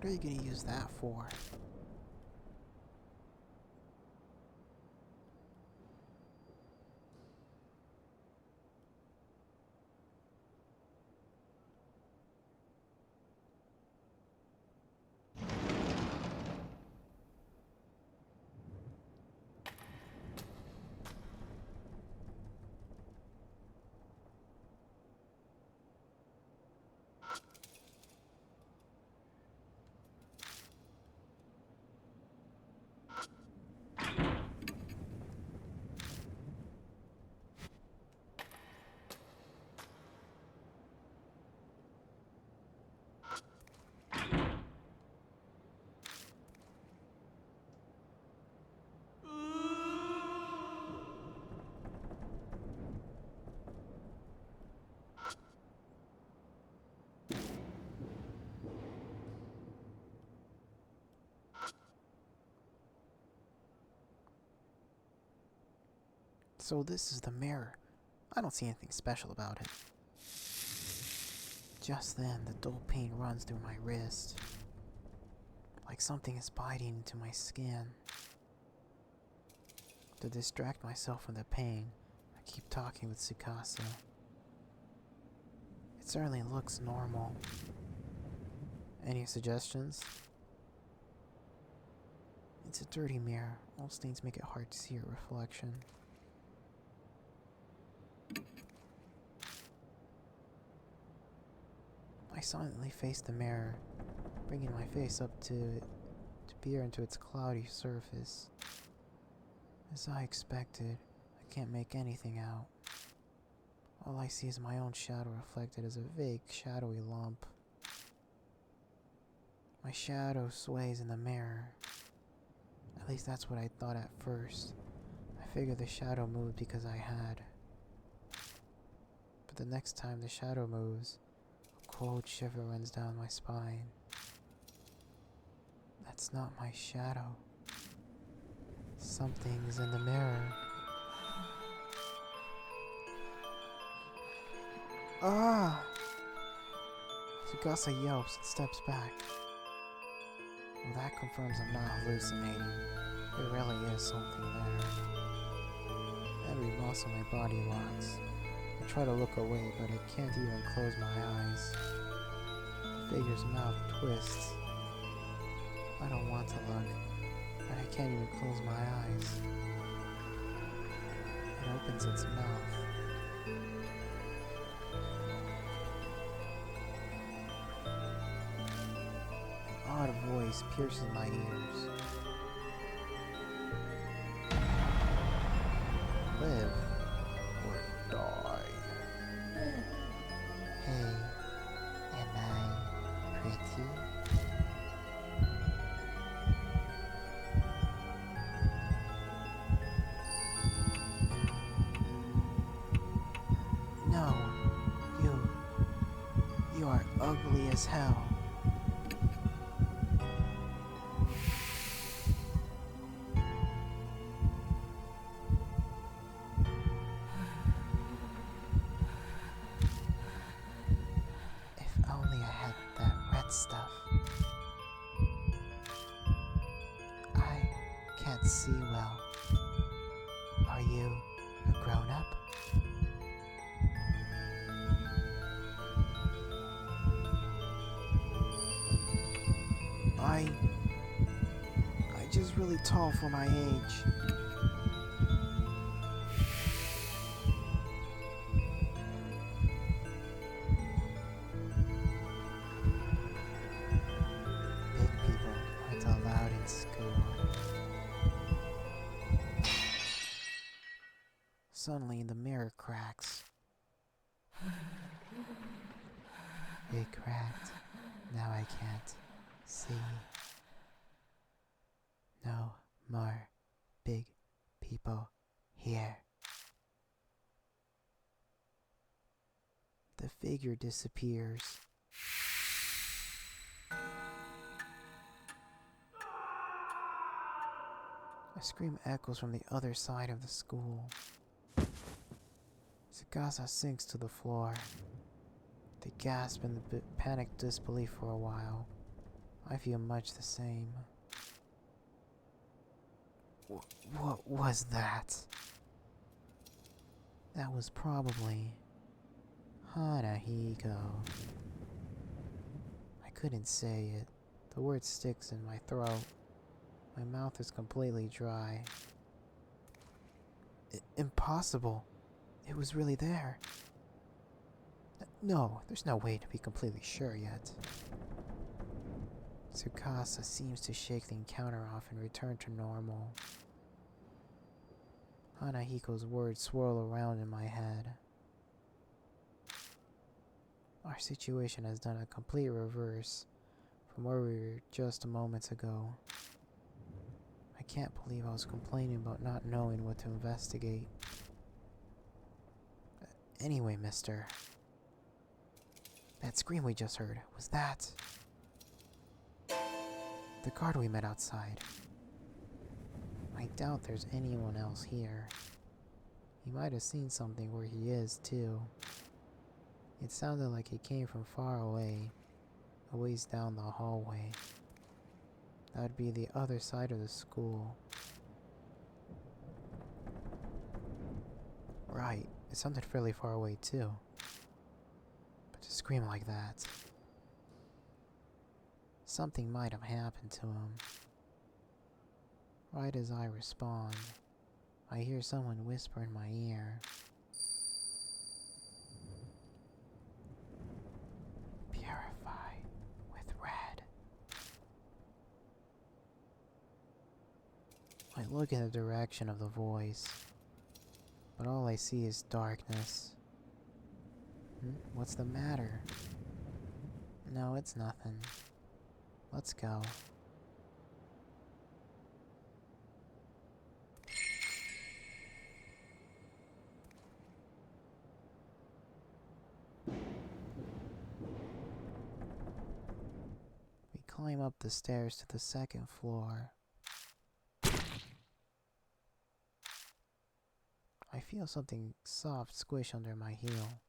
What are you gonna use that for? So this is the mirror. I don't see anything special about it. Just then, the dull pain runs through my wrist. Like something is biting into my skin. To distract myself from the pain, I keep talking with Tsukasa. It certainly looks normal. Any suggestions? It's a dirty mirror. Old stains make it hard to see your reflection. I silently face the mirror, bringing my face up to peer into its cloudy surface. As I expected, I can't make anything out. All I see is my own shadow reflected as a vague, shadowy lump. My shadow sways in the mirror. At least that's what I thought at first. I figured the shadow moved because I had. But the next time the shadow moves, a cold shiver runs down my spine. That's not my shadow. Something's in the mirror. Ah! Tsukasa yelps and steps back. Well, that confirms I'm not hallucinating. There really is something there. Every muscle in my body locks. I try to look away, but I can't even close my eyes. The figure's mouth twists. I don't want to look, but I can't even close my eyes. It opens its mouth. An odd voice pierces my ears. Live or die. Hey, am I pretty? No, you are ugly as hell. If only I had that red stuff. I can't see well. Are you a grown-up? I just really tall for my age. Big people aren't allowed in school. Suddenly the mirror cracks. It cracked. Now I can't see. No more big people here. The figure disappears. A scream echoes from the other side of the school. Tsukasa sinks to the floor. They gasp in panicked disbelief for a while. I feel much the same. What was that? That was probably Hanahiko. I couldn't say it. The word sticks in my throat. My mouth is completely dry. Impossible. It was really there. No, there's no way to be completely sure yet. Tsukasa seems to shake the encounter off and return to normal. Hanahiko's words swirl around in my head. Our situation has done a complete reverse from where we were just moments ago. I can't believe I was complaining about not knowing what to investigate. Anyway, mister. That scream we just heard, was that the guard we met outside? I doubt there's anyone else here. He might have seen something where he is, too. It sounded like it came from far away, a ways down the hallway. That would be the other side of the school. Right, it sounded fairly far away, too. But to scream like that... something might have happened to him. Right as I respond, I hear someone whisper in my ear. Purify with red. I look in the direction of the voice, but all I see is darkness. What's the matter? No, it's nothing. Let's go. We climb up the stairs to the second floor. I feel something soft squish under my heel.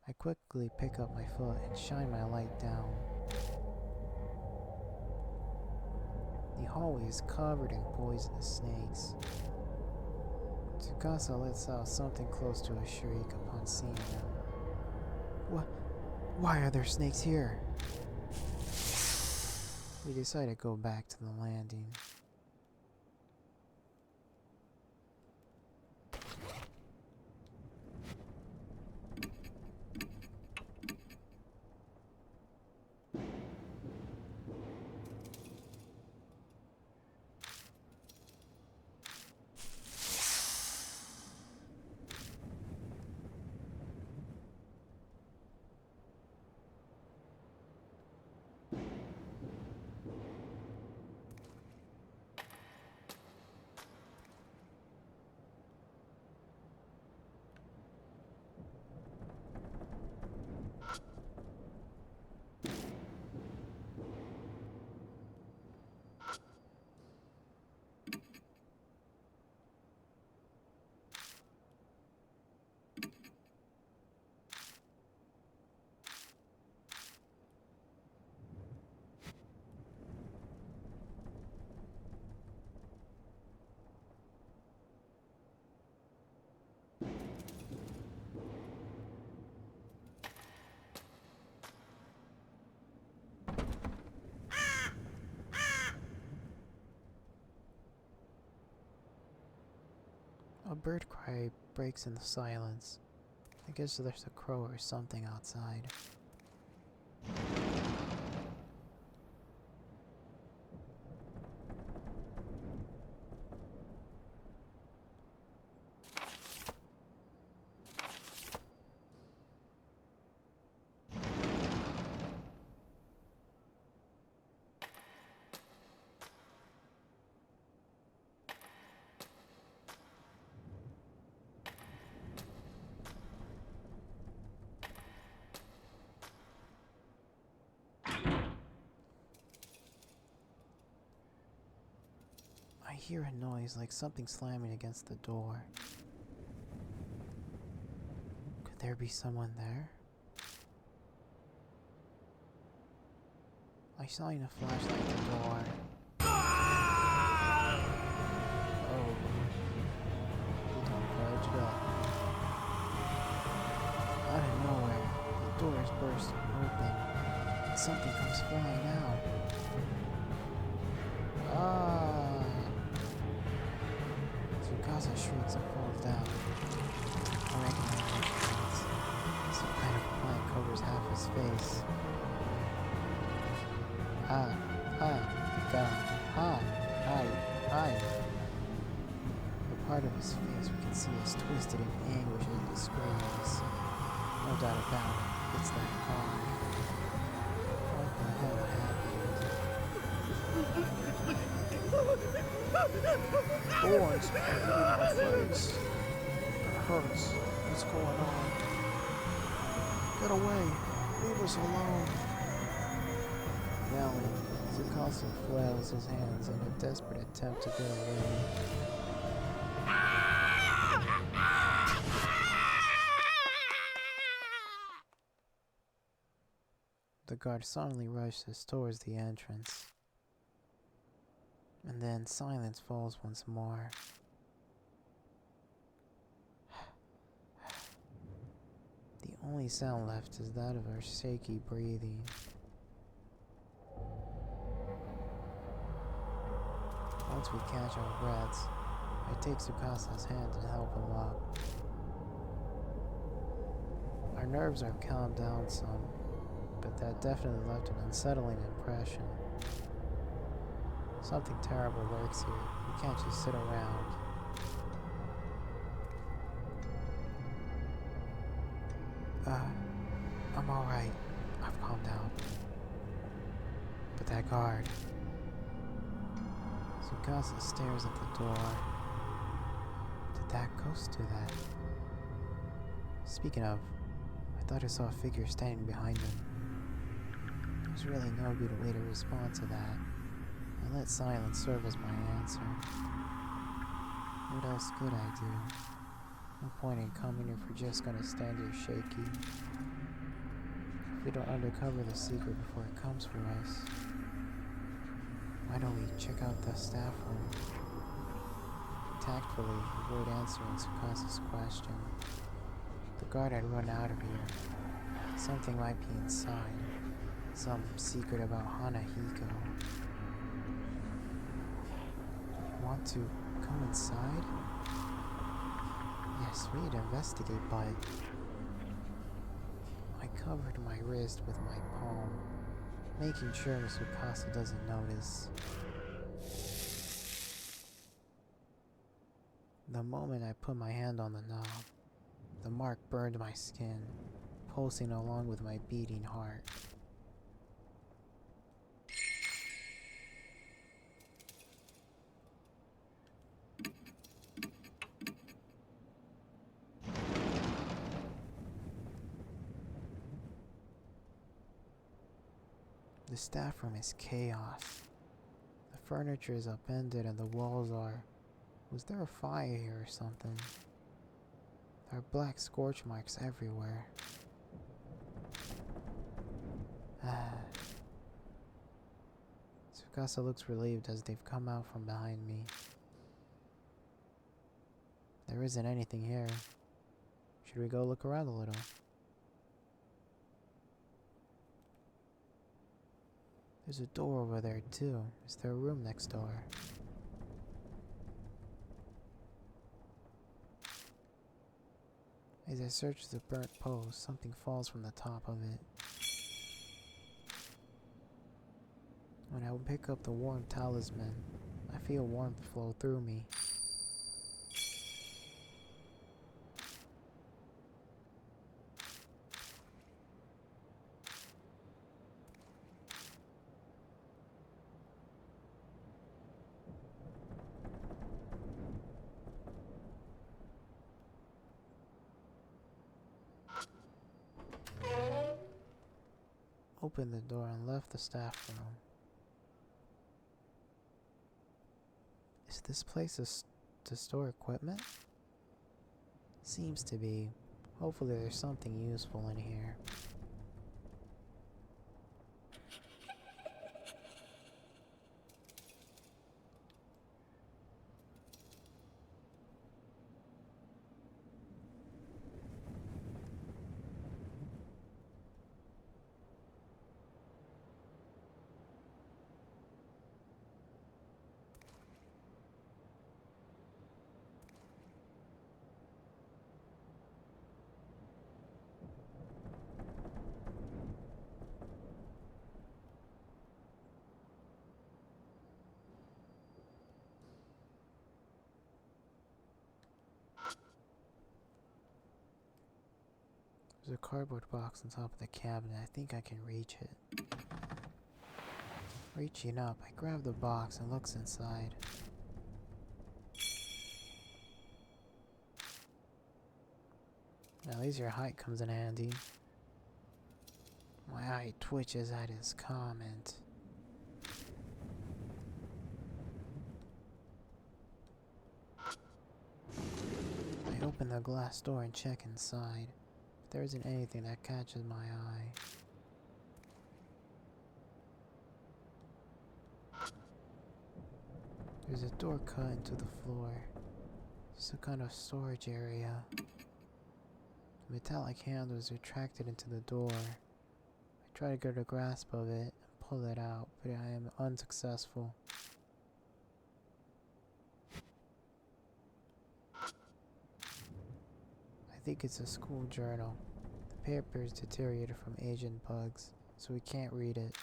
I quickly pick up my foot and shine my light down. The hallway is covered in poisonous snakes. Tsukasa lets out something close to a shriek upon seeing them. Why are there snakes here? We decide to go back to the landing. A bird cry breaks in the silence. I guess there's a crow or something outside. I hear a noise like something slamming against the door. Could there be someone there? I shine a flashlight at the door. Oh. You don't fudge it up. Out of nowhere, the doors burst open, and something comes flying out. Ah! Tsukasa shrieks and falls down. I recognize what she means. Some kind of plant covers half his face. Ah, hi. The part of his face we can see is twisted in anguish and disgrace. No doubt about it, it's that car. What the hell happened? Thorns are in my face. It hurts. What's going on? Get away. Leave us alone. Yelling, Tsukasa flails his hands in a desperate attempt to get away. The guard suddenly rushes towards the entrance. And then silence falls once more. The only sound left is that of our shaky breathing. Once we catch our breaths, I take Tsukasa's hand and help him up. Our nerves are calmed down some, but that definitely left an unsettling impression. Something terrible lurks here. We can't just sit around. I'm alright. I've calmed down. But that guard... Tsukasa stares at the door. Did that ghost do that? Speaking of, I thought I saw a figure standing behind him. There's really no good way to respond to that. I let silence serve as my answer. What else could I do? No point in coming if we're just gonna stand here shaky. If we don't undercover the secret before it comes for us, why don't we check out the staff room? Tactfully, avoid answering Tsukasa's question. The guard had run out of here. Something might be inside. Some secret about Hanahiko. Want to come inside? Yes, we need to investigate, but... I covered my wrist with my palm, making sure Tsukasa doesn't notice. The moment I put my hand on the knob, the mark burned my skin, pulsing along with my beating heart. The staff room is chaos. The furniture is upended and the walls are... Was there a fire here or something? There are black scorch marks everywhere. Tsukasa looks relieved as they've come out from behind me. There isn't anything here. Should we go look around a little? There's a door over there too. Is there a room next door? As I search the burnt post, something falls from the top of it. When I pick up the warm talisman, I feel warmth flow through me. Opened the door and left the staff room. Is this place to store equipment? Seems to be. Hopefully there's something useful in here. There's a cardboard box on top of the cabinet. I think I can reach it. Reaching up, I grab the box and looks inside. At least your height comes in handy. My eye twitches at his comment. I open the glass door and check inside. But there isn't anything that catches my eye. There's a door cut into the floor. It's a kind of storage area. The metallic handle is retracted into the door. I try to get a grasp of it and pull it out, but I am unsuccessful. I think it's a school journal. The paper is deteriorated from Asian bugs, so we can't read it.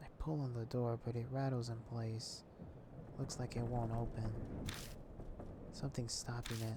I pull on the door, but it rattles in place. Looks like it won't open. Something's stopping it.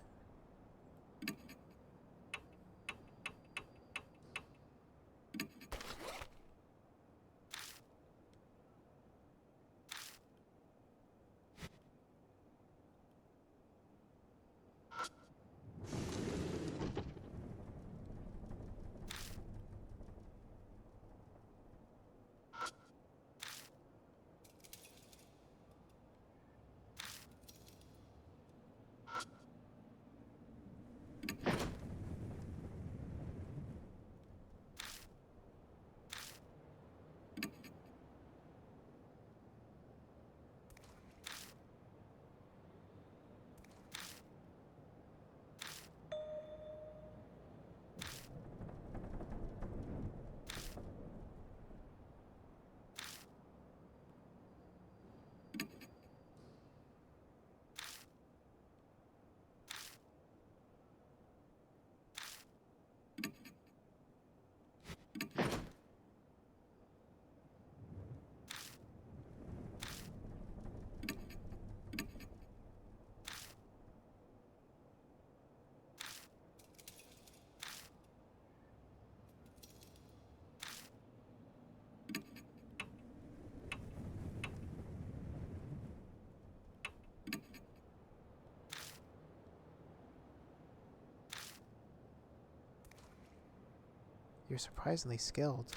You're surprisingly skilled.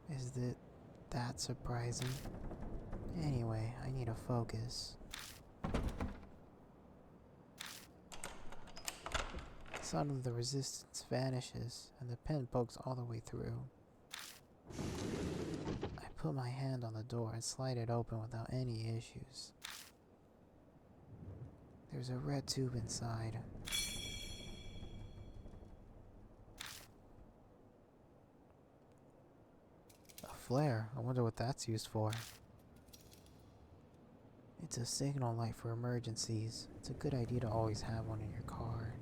Is it that surprising? Anyway, I need to focus. Suddenly the resistance vanishes and the pen pokes all the way through. I put my hand on the door and slide it open without any issues. There's a red tube inside. Flare. I wonder what that's used for. It's a signal light for emergencies. It's a good idea to always have one in your car.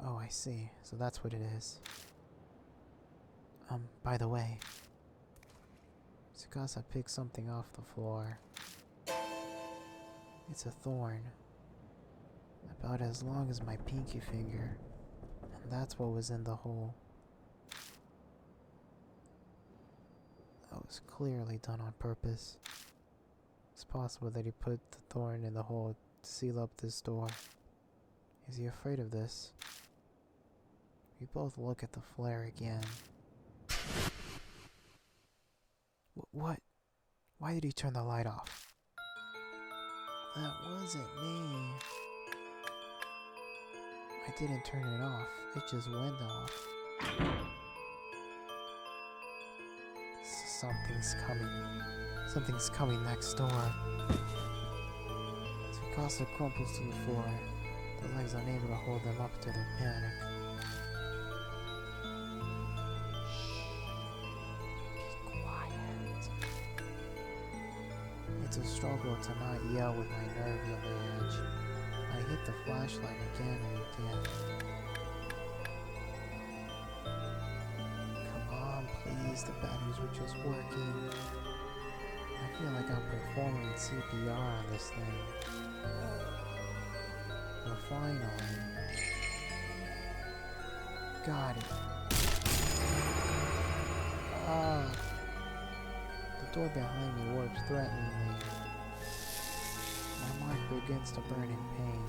Oh, I see. So that's what it is. By the way, Tsukasa picked something off the floor. It's a thorn. About as long as my pinky finger. And that's what was in the hole. That was clearly done on purpose. It's possible that he put the thorn in the hole to seal up this door. Is he afraid of this? We both look at the flare again. What? Why did he turn the light off? That wasn't me. I didn't turn it off. It just went off. Something's coming. Something's coming next door. Tsukasa crumples to the floor, the legs unable to hold them up to their panic. Shh. Be quiet. It's a struggle to not yell with my nerves on the edge. I hit the flashlight again and again. Come on, please, the batteries were just working. I feel like I'm performing CPR on this thing. But finally... got it. Ah! The door behind me works threateningly. My mind begins to burn in pain.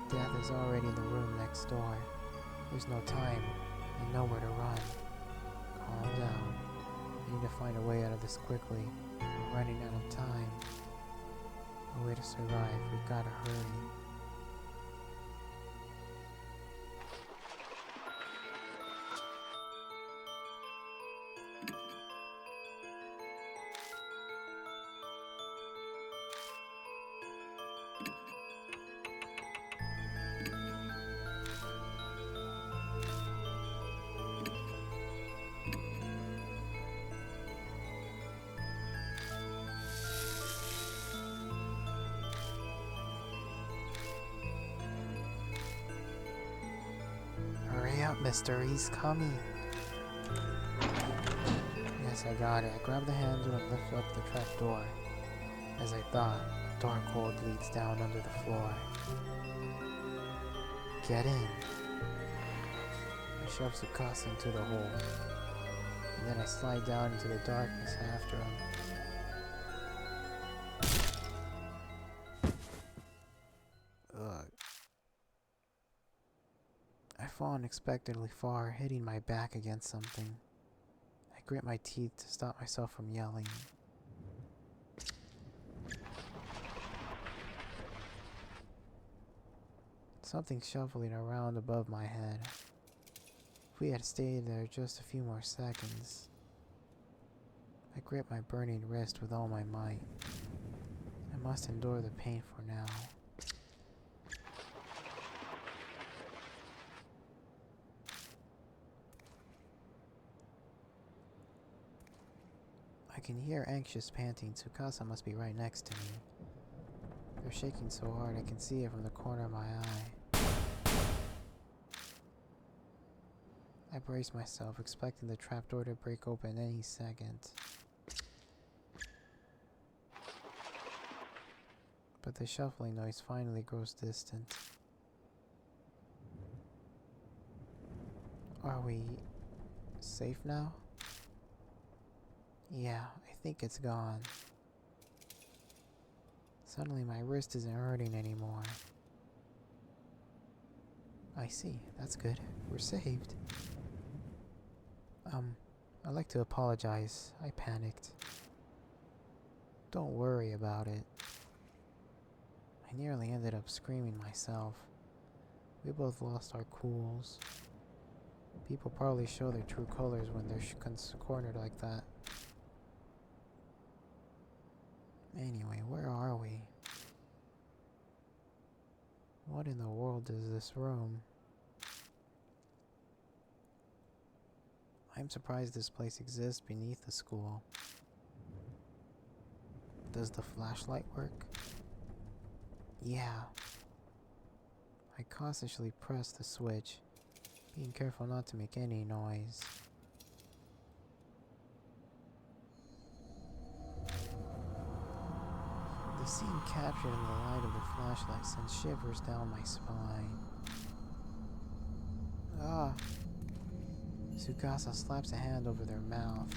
Death is already in the room next door. There's no time and nowhere to run. Calm down. I need to find a way out of this quickly. We're running out of time. A way to survive. We've gotta hurry. Hurry up, mister, he's coming. Yes, I got it. I grabbed the handle and lifted up the trap door. As I thought, a dark hole leads down under the floor. Get in. I shove Tsukasa into the hole. And then I slide down into the darkness after him. Ugh. I fall unexpectedly far, hitting my back against something. I grit my teeth to stop myself from yelling. Something shuffling around above my head. If we had stayed there just a few more seconds. I grip my burning wrist with all my might. I must endure the pain for now. I can hear anxious panting. Tsukasa must be right next to me. They're shaking so hard I can see it from the corner of my eye. I brace myself, expecting the trapdoor to break open any second. But the shuffling noise finally grows distant. Are we safe now? Yeah, I think it's gone. Suddenly my wrist isn't hurting anymore. I see, that's good. We're saved. I'd like to apologize. I panicked. Don't worry about it. I nearly ended up screaming myself. We both lost our cools. People probably show their true colors when they're cornered like that. Anyway, where are we? What in the world is this room? I'm surprised this place exists beneath the school. Does the flashlight work? Yeah. I cautiously press the switch, being careful not to make any noise. The scene captured in the light of the flashlight sends shivers down my spine. Ah! Tsukasa slaps a hand over their mouth.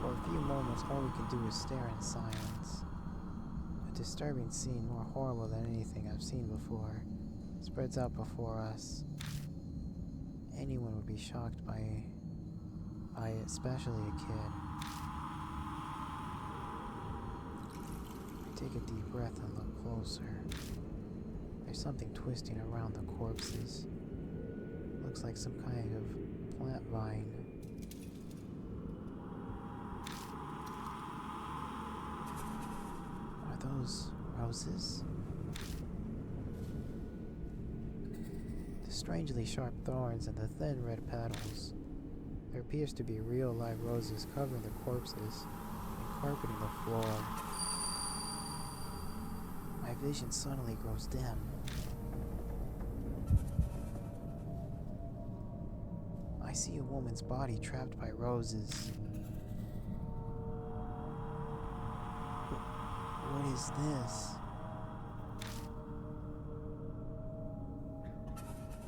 For a few moments, all we can do is stare in silence. A disturbing scene, more horrible than anything I've seen before, spreads out before us. Anyone would be shocked by it, especially a kid. I take a deep breath and look closer. There's something twisting around the corpses. Looks like some kind of plant vine. Are those roses? The strangely sharp thorns and the thin red petals. There appears to be real live roses covering the corpses and carpeting the floor. My vision suddenly grows dim. I see a woman's body trapped by roses. What is this?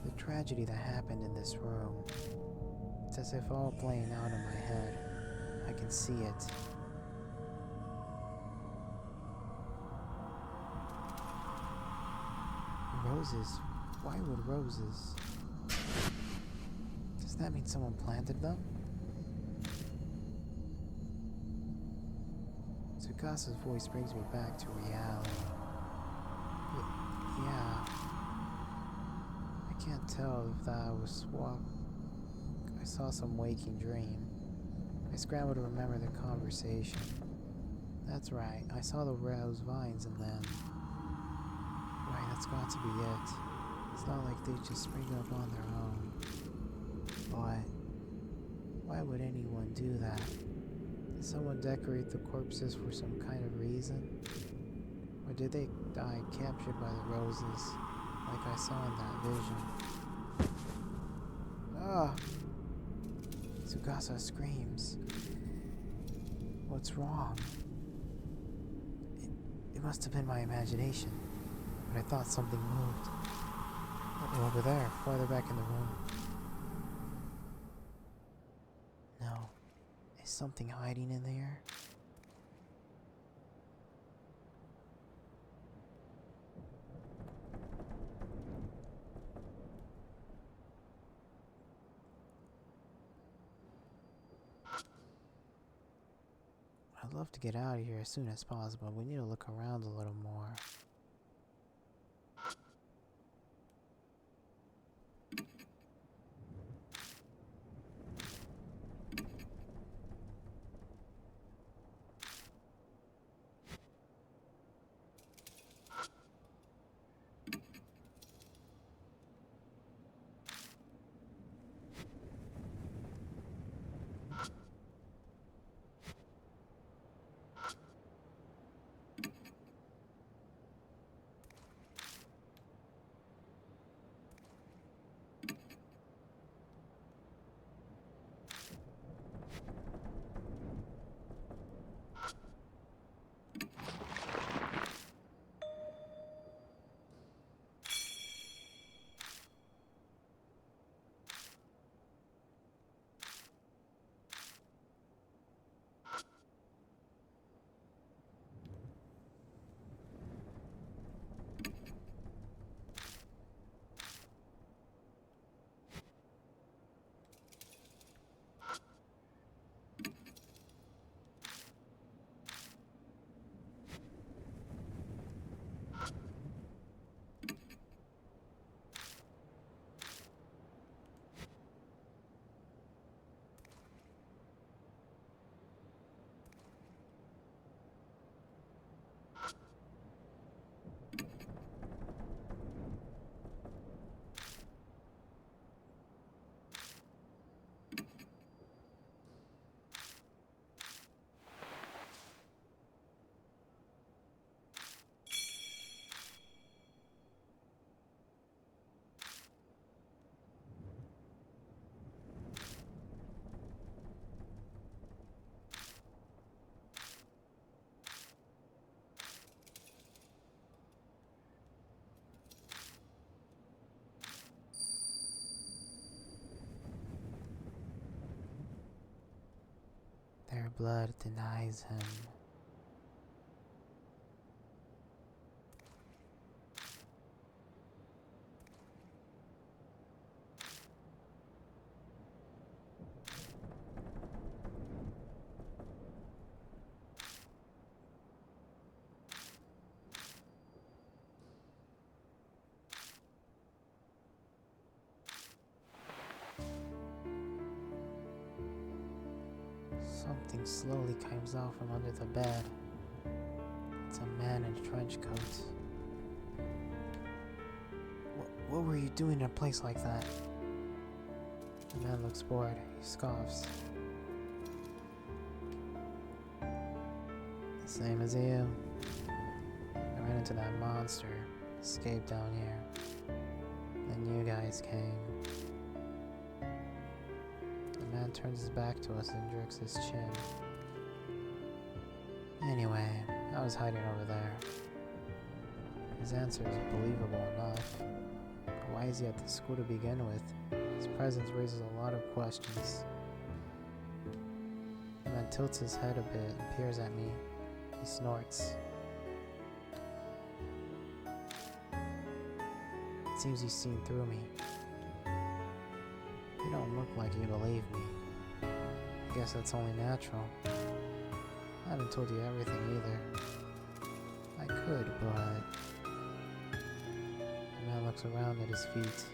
The tragedy that happened in this room. It's as if all playing out in my head. I can see it. Roses? Why would roses? Does that mean someone planted them? Tsukasa's voice brings me back to reality. Yeah. I can't tell if that was I saw some waking dream. I scrambled to remember the conversation. That's right, I saw the rose vines and then... Right, that's got to be it. It's not like they just spring up on their own. But why would anyone do that? Did someone decorate the corpses for some kind of reason? Or did they die captured by the roses, like I saw in that vision? Ah! Tsukasa screams. What's wrong? It must have been my imagination, but I thought something moved. Over there, farther back in the room. No. Is something hiding in there? I'd love to get out of here as soon as possible. We need to look around a little more. Their blood denies him. Something slowly comes out from under the bed. It's a man in a trench coat. What were you doing in a place like that? The man looks bored. He scoffs. Same as you. I ran into that monster. Escaped down here. Then you guys came. The man turns his back to us and jerks his chin. Anyway, I was hiding over there. His answer is believable enough. Why is he at the school to begin with? His presence raises a lot of questions. The man tilts his head a bit and peers at me. He snorts. It seems he's seen through me. You don't look like you believe me. I guess that's only natural. I haven't told you everything either. I could, but... The man looks around at his feet.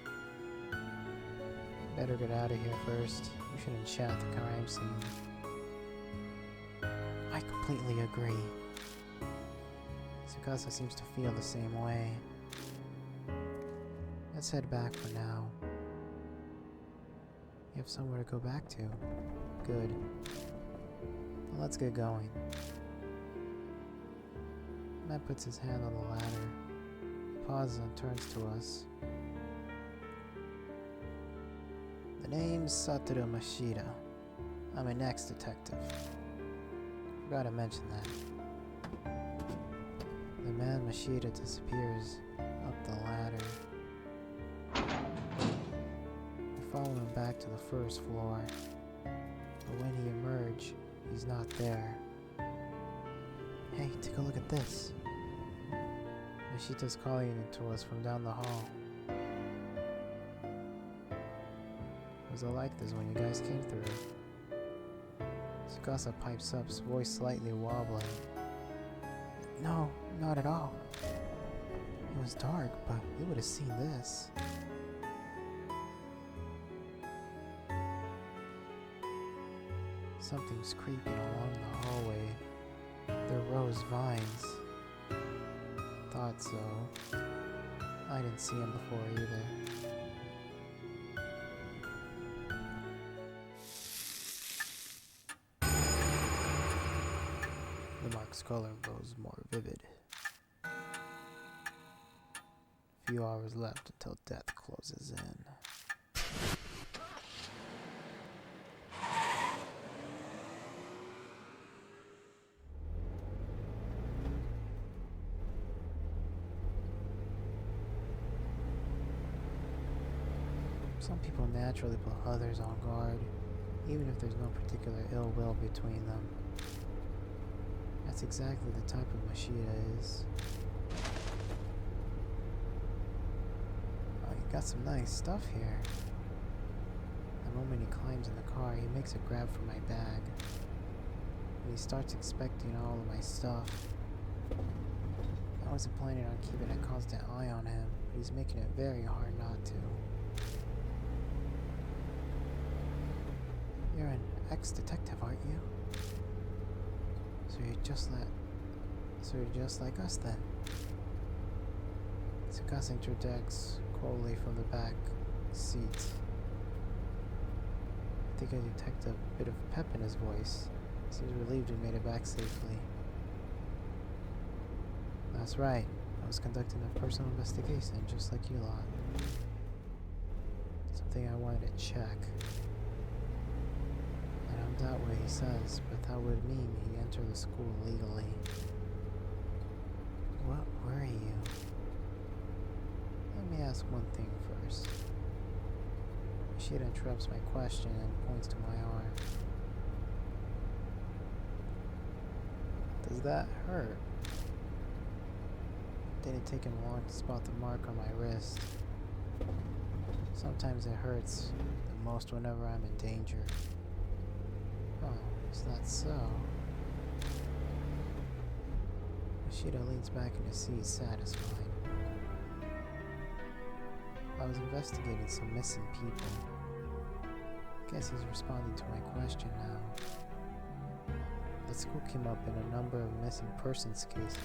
Better get out of here first. You shouldn't chat the crime scene. I completely agree. Tsukasa seems to feel the same way. Let's head back for now. You have somewhere to go back to. Good. Well, let's get going. Matt puts his hand on the ladder. He pauses and turns to us. The name's Satoru Mashida. I'm an ex-detective. Forgot to mention that. The man Mashida disappears up the ladder. We follow him back to the first floor. But when he emerges, he's not there. Hey, take a look at this. Mashita's calling it to us from down the hall. Was it like this when you guys came through? Tsukasa pipes up, his voice slightly wobbling. No, not at all. It was dark, but we would have seen this. Something's creeping along the hallway. They're rose vines. Thought so. I didn't see him before either. The mark's color grows more vivid. A few hours left until death closes in. Some people naturally put others on guard, even if there's no particular ill will between them. That's exactly the type of Mashida is. Oh, you got some nice stuff here. The moment he climbs in the car, he makes a grab for my bag. And he starts inspecting all of my stuff. I wasn't planning on keeping a constant eye on him, but he's making it very hard not to. You're an ex-detective, aren't you? So you're just like us then. Tsukasa interjects coldly from the back seat. I think I detect a bit of pep in his voice. Seems relieved we made it back safely. That's right. I was conducting a personal investigation just like you lot. Something I wanted to check. I don't doubt what he says, but that would mean he entered the school legally. What were you? Let me ask one thing first. She interrupts my question and points to my arm. Does that hurt? Didn't take him long to spot the mark on my wrist. Sometimes it hurts the most whenever I'm in danger. Oh, is that so? Mashida leans back in his seat, satisfied. I was investigating some missing people. Guess he's responding to my question now. The school came up in a number of missing persons cases.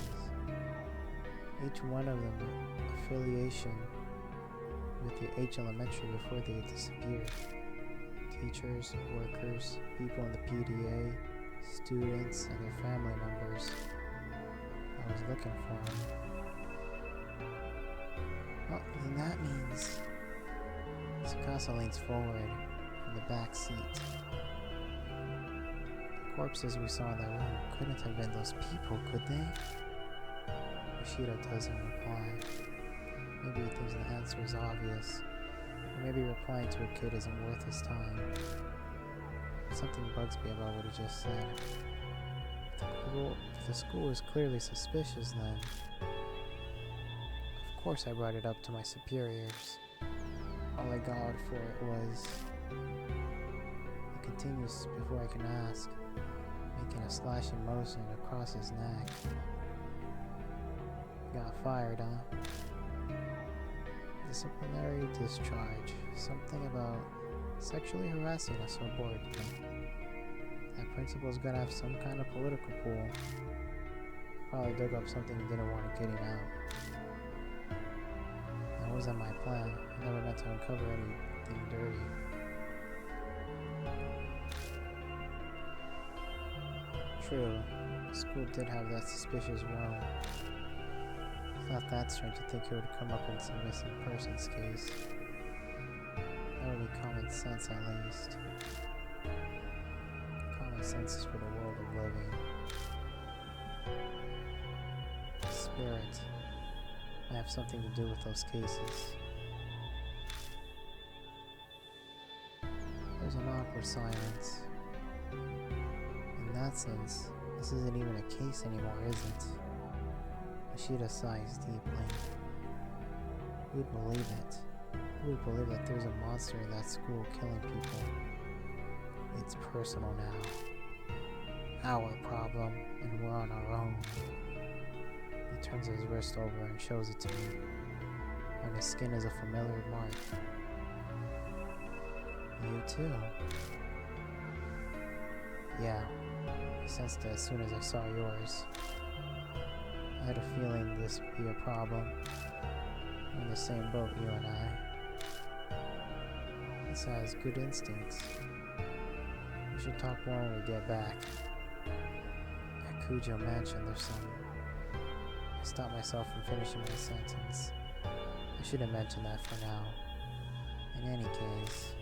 Each one of them affiliation with the H Elementary before they disappeared. teachers, workers, people in the PDA, students, and their family members. I was looking for him. Well, then that means... Tsukasa leans forward from the back seat. The corpses we saw in that room couldn't have been those people, could they? Yoshida doesn't reply. Maybe he thinks the answer is obvious. Or maybe replying to a kid isn't worth his time. Something bugs me about what he just said. If the school was clearly suspicious, then... Of course I brought it up to my superiors. All I got for it was... He continues before I can ask, making a slashing motion across his neck. Got fired, huh? Disciplinary discharge. Something about sexually harassing a subordinate. That principal's gotta have some kind of political pull. Probably dug up something he didn't want getting out. That wasn't my plan. I never meant to uncover anything dirty. True, the school did have that suspicious room. It's not that strange to think it would come up in some missing persons case. That would be common sense at least. Common sense is for the world of living. Spirit might have something to do with those cases. There's an awkward silence. In that sense, this isn't even a case anymore, is it? Yoshida sighs deeply. Who'd believe it? Who would believe that there's a monster in that school killing people? It's personal now. Our problem, and we're on our own. He turns his wrist over and shows it to me. On his skin is a familiar mark. You too. Yeah, I sensed it as soon as I saw yours. I had a feeling this would be a problem. We're in the same boat, you and I. This has good instincts. We should talk more when we get back. At Kujo Mansion, there's some... I stopped myself from finishing my sentence. I shouldn't mention that for now. In any case,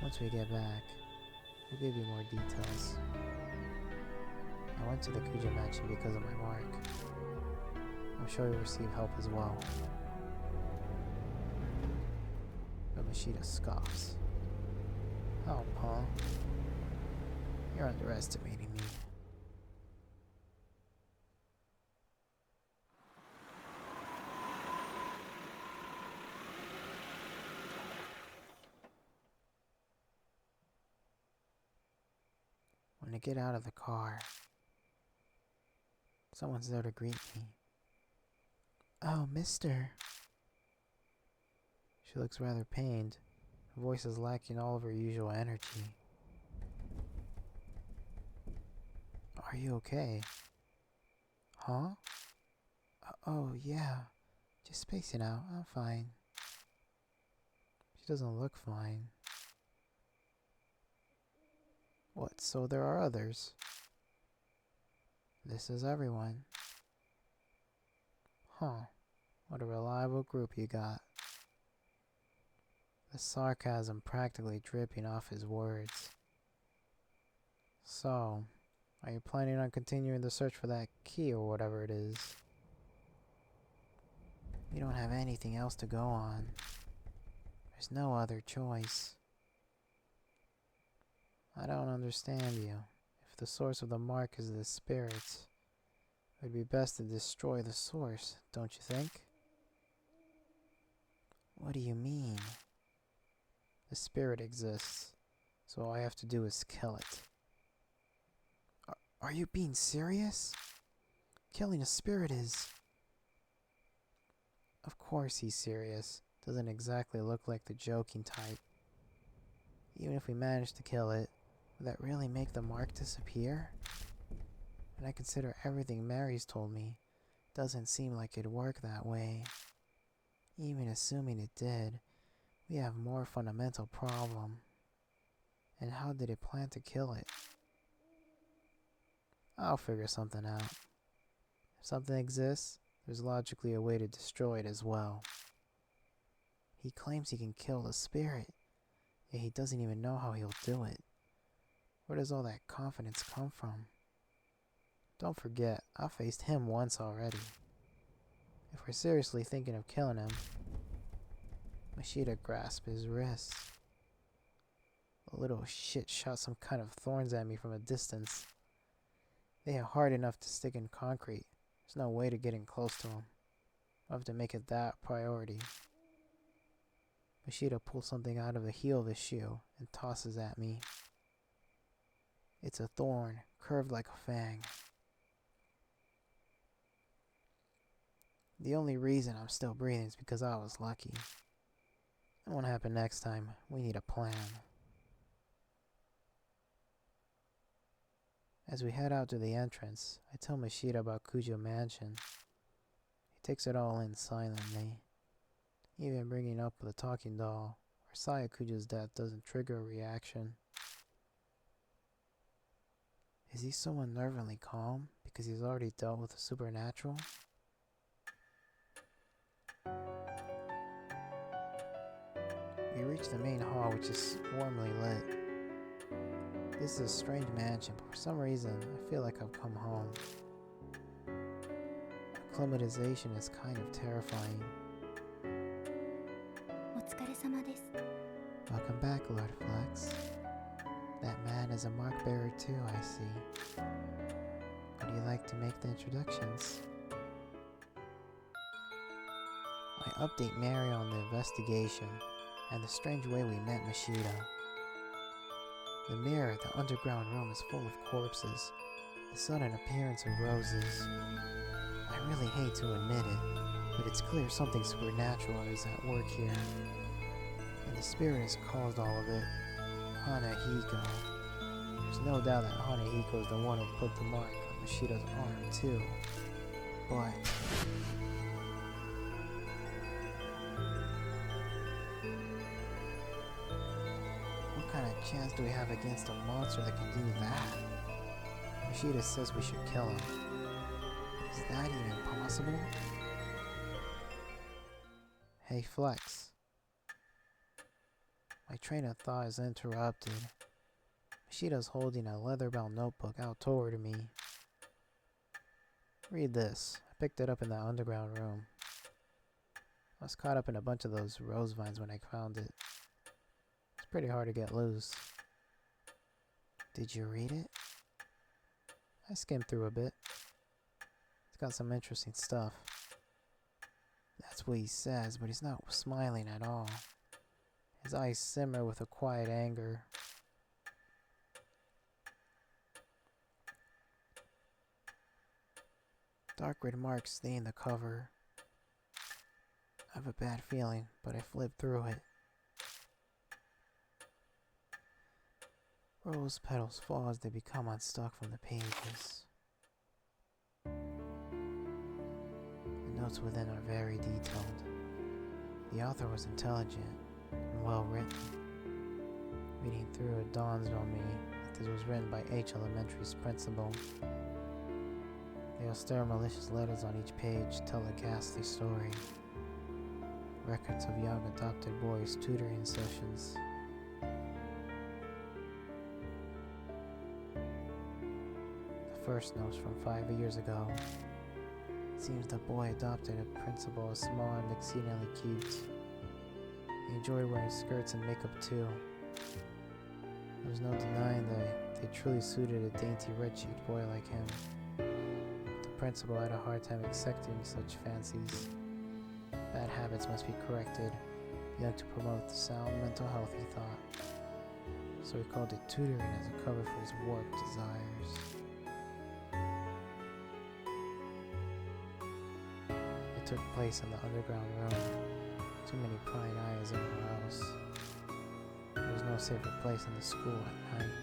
once we get back, we'll give you more details. I went to the Kujo Mansion because of my mark. I'm sure you'll receive help as well. But Mashida scoffs. Oh, Paul. You're underestimating me. When I get out of the car, someone's there to greet me. Oh, mister. She looks rather pained. Her voice is lacking all of her usual energy. Are you okay? Huh? Oh, yeah. Just spacing out. I'm fine. She doesn't look fine. What, so there are others? This is everyone. Huh. What a reliable group you got. The sarcasm practically dripping off his words. So, are you planning on continuing the search for that key or whatever it is? We don't have anything else to go on. There's no other choice. I don't understand you. If the source of the mark is the spirits, it would be best to destroy the source, don't you think? What do you mean? The spirit exists, so all I have to do is kill it. Are you being serious? Killing a spirit is... Of course he's serious. Doesn't exactly look like the joking type. Even if we manage to kill it, would that really make the mark disappear? When I consider everything Mary's told me, doesn't seem like it'd work that way. Even assuming it did, we have more fundamental problem. And how did it plan to kill it? I'll figure something out. If something exists, there's logically a way to destroy it as well. He claims he can kill the spirit, yet he doesn't even know how he'll do it. Where does all that confidence come from? Don't forget, I faced him once already. If we're seriously thinking of killing him, Mashida grasped his wrist. The little shit shot some kind of thorns at me from a distance. They are hard enough to stick in concrete. There's no way to getting close to him. I'll have to make it that priority. Mashida pulls something out of the heel of his shoe and tosses at me. It's a thorn, curved like a fang. The only reason I'm still breathing is because I was lucky. That won't happen next time. We need a plan. As we head out to the entrance, I tell Mashida about Kujo Mansion. He takes it all in silently, even bringing up the talking doll, where Saya Kujo's death doesn't trigger a reaction. Is he so unnervingly calm because he's already dealt with the supernatural? We reach the main hall, which is warmly lit. This is a strange mansion, but for some reason, I feel like I've come home. Acclimatization is kind of terrifying. お疲れ様です。 Welcome back, Lord Flex. That man is a mark bearer too, I see. Would you like to make the introductions? I update Mary on the investigation and the strange way we met Mashida. The mirror, the underground room, is full of corpses. The sudden appearance of roses. I really hate to admit it, but it's clear something supernatural is at work here. And the spirit has caused all of it. Hanahiko. There's no doubt that Hanahiko is the one who put the mark on Mashida's arm too. But what kind of chance do we have against a monster that can do that? Mashida says we should kill him. Is that even possible? Hey Flex. My train of thought is interrupted. Mashida's holding a leather-bound notebook out toward me. Read this. I picked it up in the underground room. I was caught up in a bunch of those rose vines when I found it. It's pretty hard to get loose. Did you read it? I skimmed through a bit. It's got some interesting stuff. That's what he says, but he's not smiling at all. His eyes simmer with a quiet anger. Dark red marks stain the cover. I have a bad feeling, but I flipped through it. Rose petals fall as they become unstuck from the pages. The notes within are very detailed. The author was intelligent and well written. Reading through it dawns on me that this was written by H Elementary's principal. The austere, malicious letters on each page tell a ghastly story. Records of young adopted boys' tutoring sessions. The first note's from 5 years ago. It seems the boy adopted a principal as small and exceedingly cute. He enjoyed wearing skirts and makeup too. There was no denying that they truly suited a dainty red-cheeked boy like him. The principal had a hard time accepting such fancies. Bad habits must be corrected, young to promote the sound mental health he thought. So he called it tutoring as a cover for his warped desires. It took place in the underground room. Too many prying eyes in the house. There was no safer place in the school at night.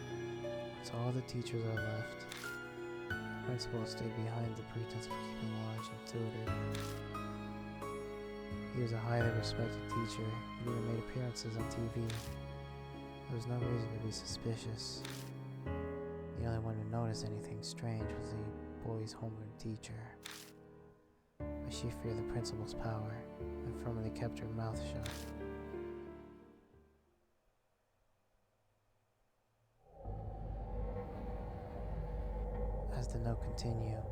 So all the teachers are left. The principal stayed behind the pretense of keeping watch and tutored. He was a highly respected teacher and even made appearances on TV. There was no reason to be suspicious. The only one who noticed anything strange was the boy's homeroom teacher. But she feared the principal's power and firmly kept her mouth shut. As the note continued,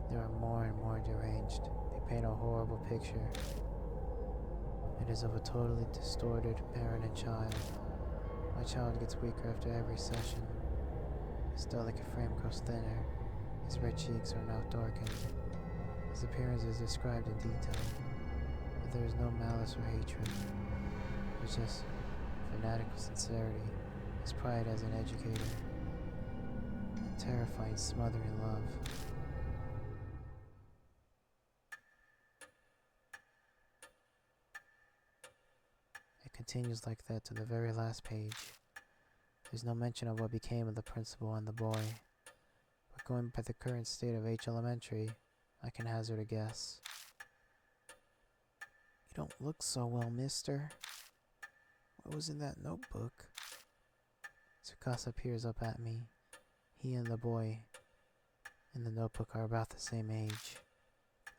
they are more and more deranged. They paint a horrible picture. It is of a totally distorted parent and child. My child gets weaker after every session. His delicate frame grows thinner. His red cheeks are now darkened. His appearance is described in detail, but there is no malice or hatred. It's just fanatical sincerity, his pride as an educator, and terrifying smothering love. It continues like that to the very last page. There's no mention of what became of the principal and the boy, but going by the current state of H Elementary, I can hazard a guess. You don't look so well, mister. What was in that notebook? Tsukasa peers up at me. He and the boy in the notebook are about the same age.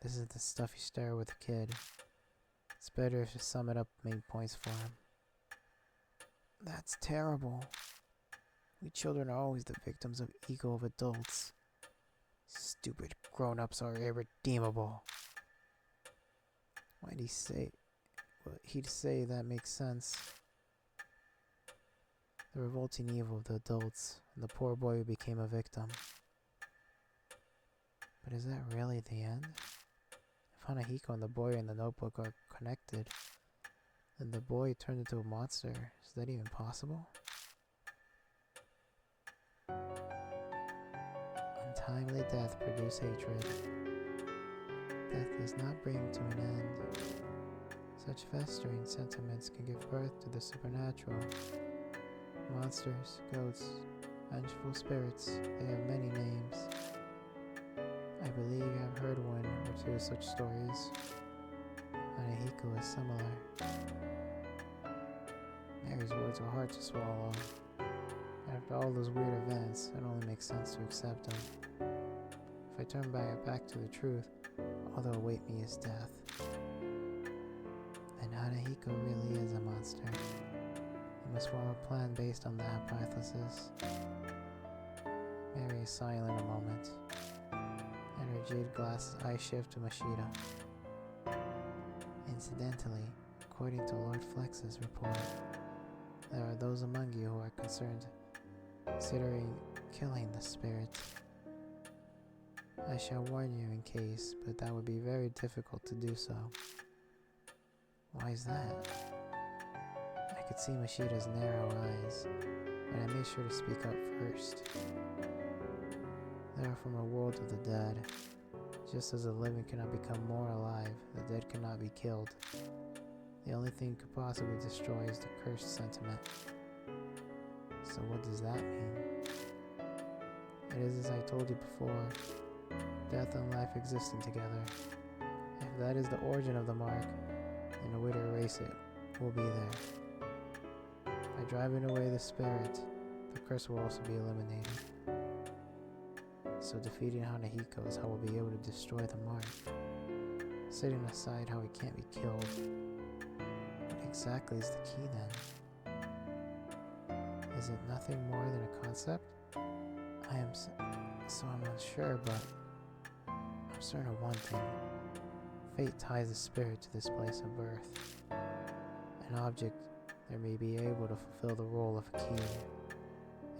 This is the stuff you stare with a kid. It's better if you sum it up main points for him. That's terrible. We children are always the victims of ego of adults. Stupid grown-ups are irredeemable. Why'd he say... Well, he'd say that makes sense. The revolting evil of the adults, and the poor boy who became a victim. But is that really the end? If Hanahiko and the boy in the notebook are connected, then the boy turned into a monster. Is that even possible? Untimely death produces hatred. Death does not bring to an end. Such festering sentiments can give birth to the supernatural. Monsters, ghosts, vengeful spirits, they have many names. I believe I've heard one or two such stories. Hanahiko is similar. Mary's words are hard to swallow. After all those weird events, it only makes sense to accept them. If I turn back to the truth, all that will await me is death. Then Hanahiko really is a monster. We must form a plan based on the hypothesis. Mary is silent a moment, and her jade glass eye shift to Mashida. Incidentally, according to Lord Flex's report, there are those among you who are considering killing the spirit. I shall warn you in case, but that would be very difficult to do so. Why is that? I could see Mashida's narrow eyes, but I made sure to speak up first. They are from a world of the dead. Just as the living cannot become more alive, the dead cannot be killed. The only thing could possibly destroy is the cursed sentiment. So what does that mean? It is as I told you before, death and life existing together. If that is the origin of the mark, then the way to erase it will be there. By driving away the spirit, the curse will also be eliminated. So defeating Hanahiko is how we'll be able to destroy the mark. Setting aside how it can't be killed, what exactly is the key then? Is it nothing more than a concept? I'm unsure, but I'm certain of one thing. Fate ties the spirit to this place of birth. An object there may be able to fulfill the role of a key.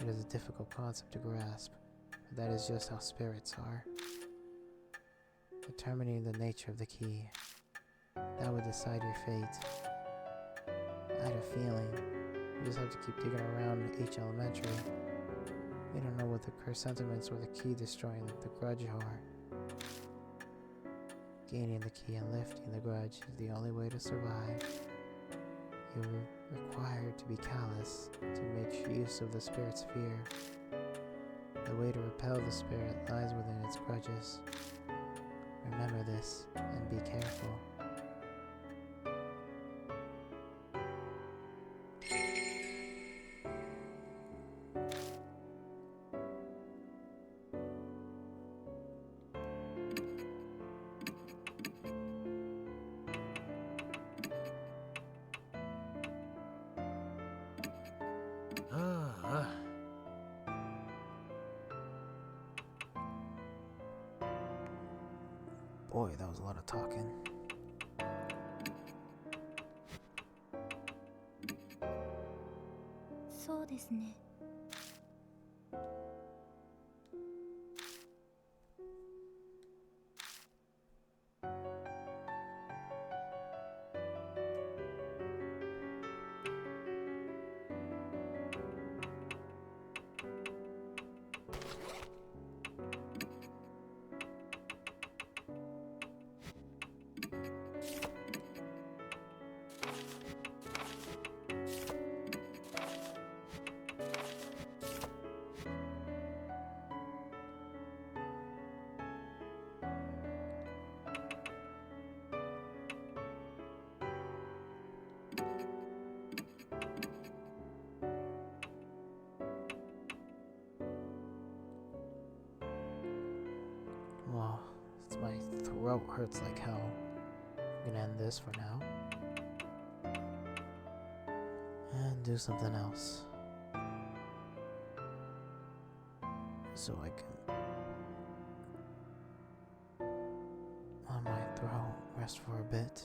It is a difficult concept to grasp, but that is just how spirits are. Determining the nature of the key, that would decide your fate. I had a feeling. We just have to keep digging around in H Elementary. We don't know what the cursed sentiments or the key destroying the grudge are. Gaining the key and lifting the grudge is the only way to survive. You're required to be callous, to make use of the spirit's fear. The way to repel the spirit lies within its grudges. Remember this, and be careful. あ Boy, that was a lot of talking. そうですね。Well, since my throat hurts like hell, I'm gonna end this for now. And do something else. So I can let my throat rest for a bit.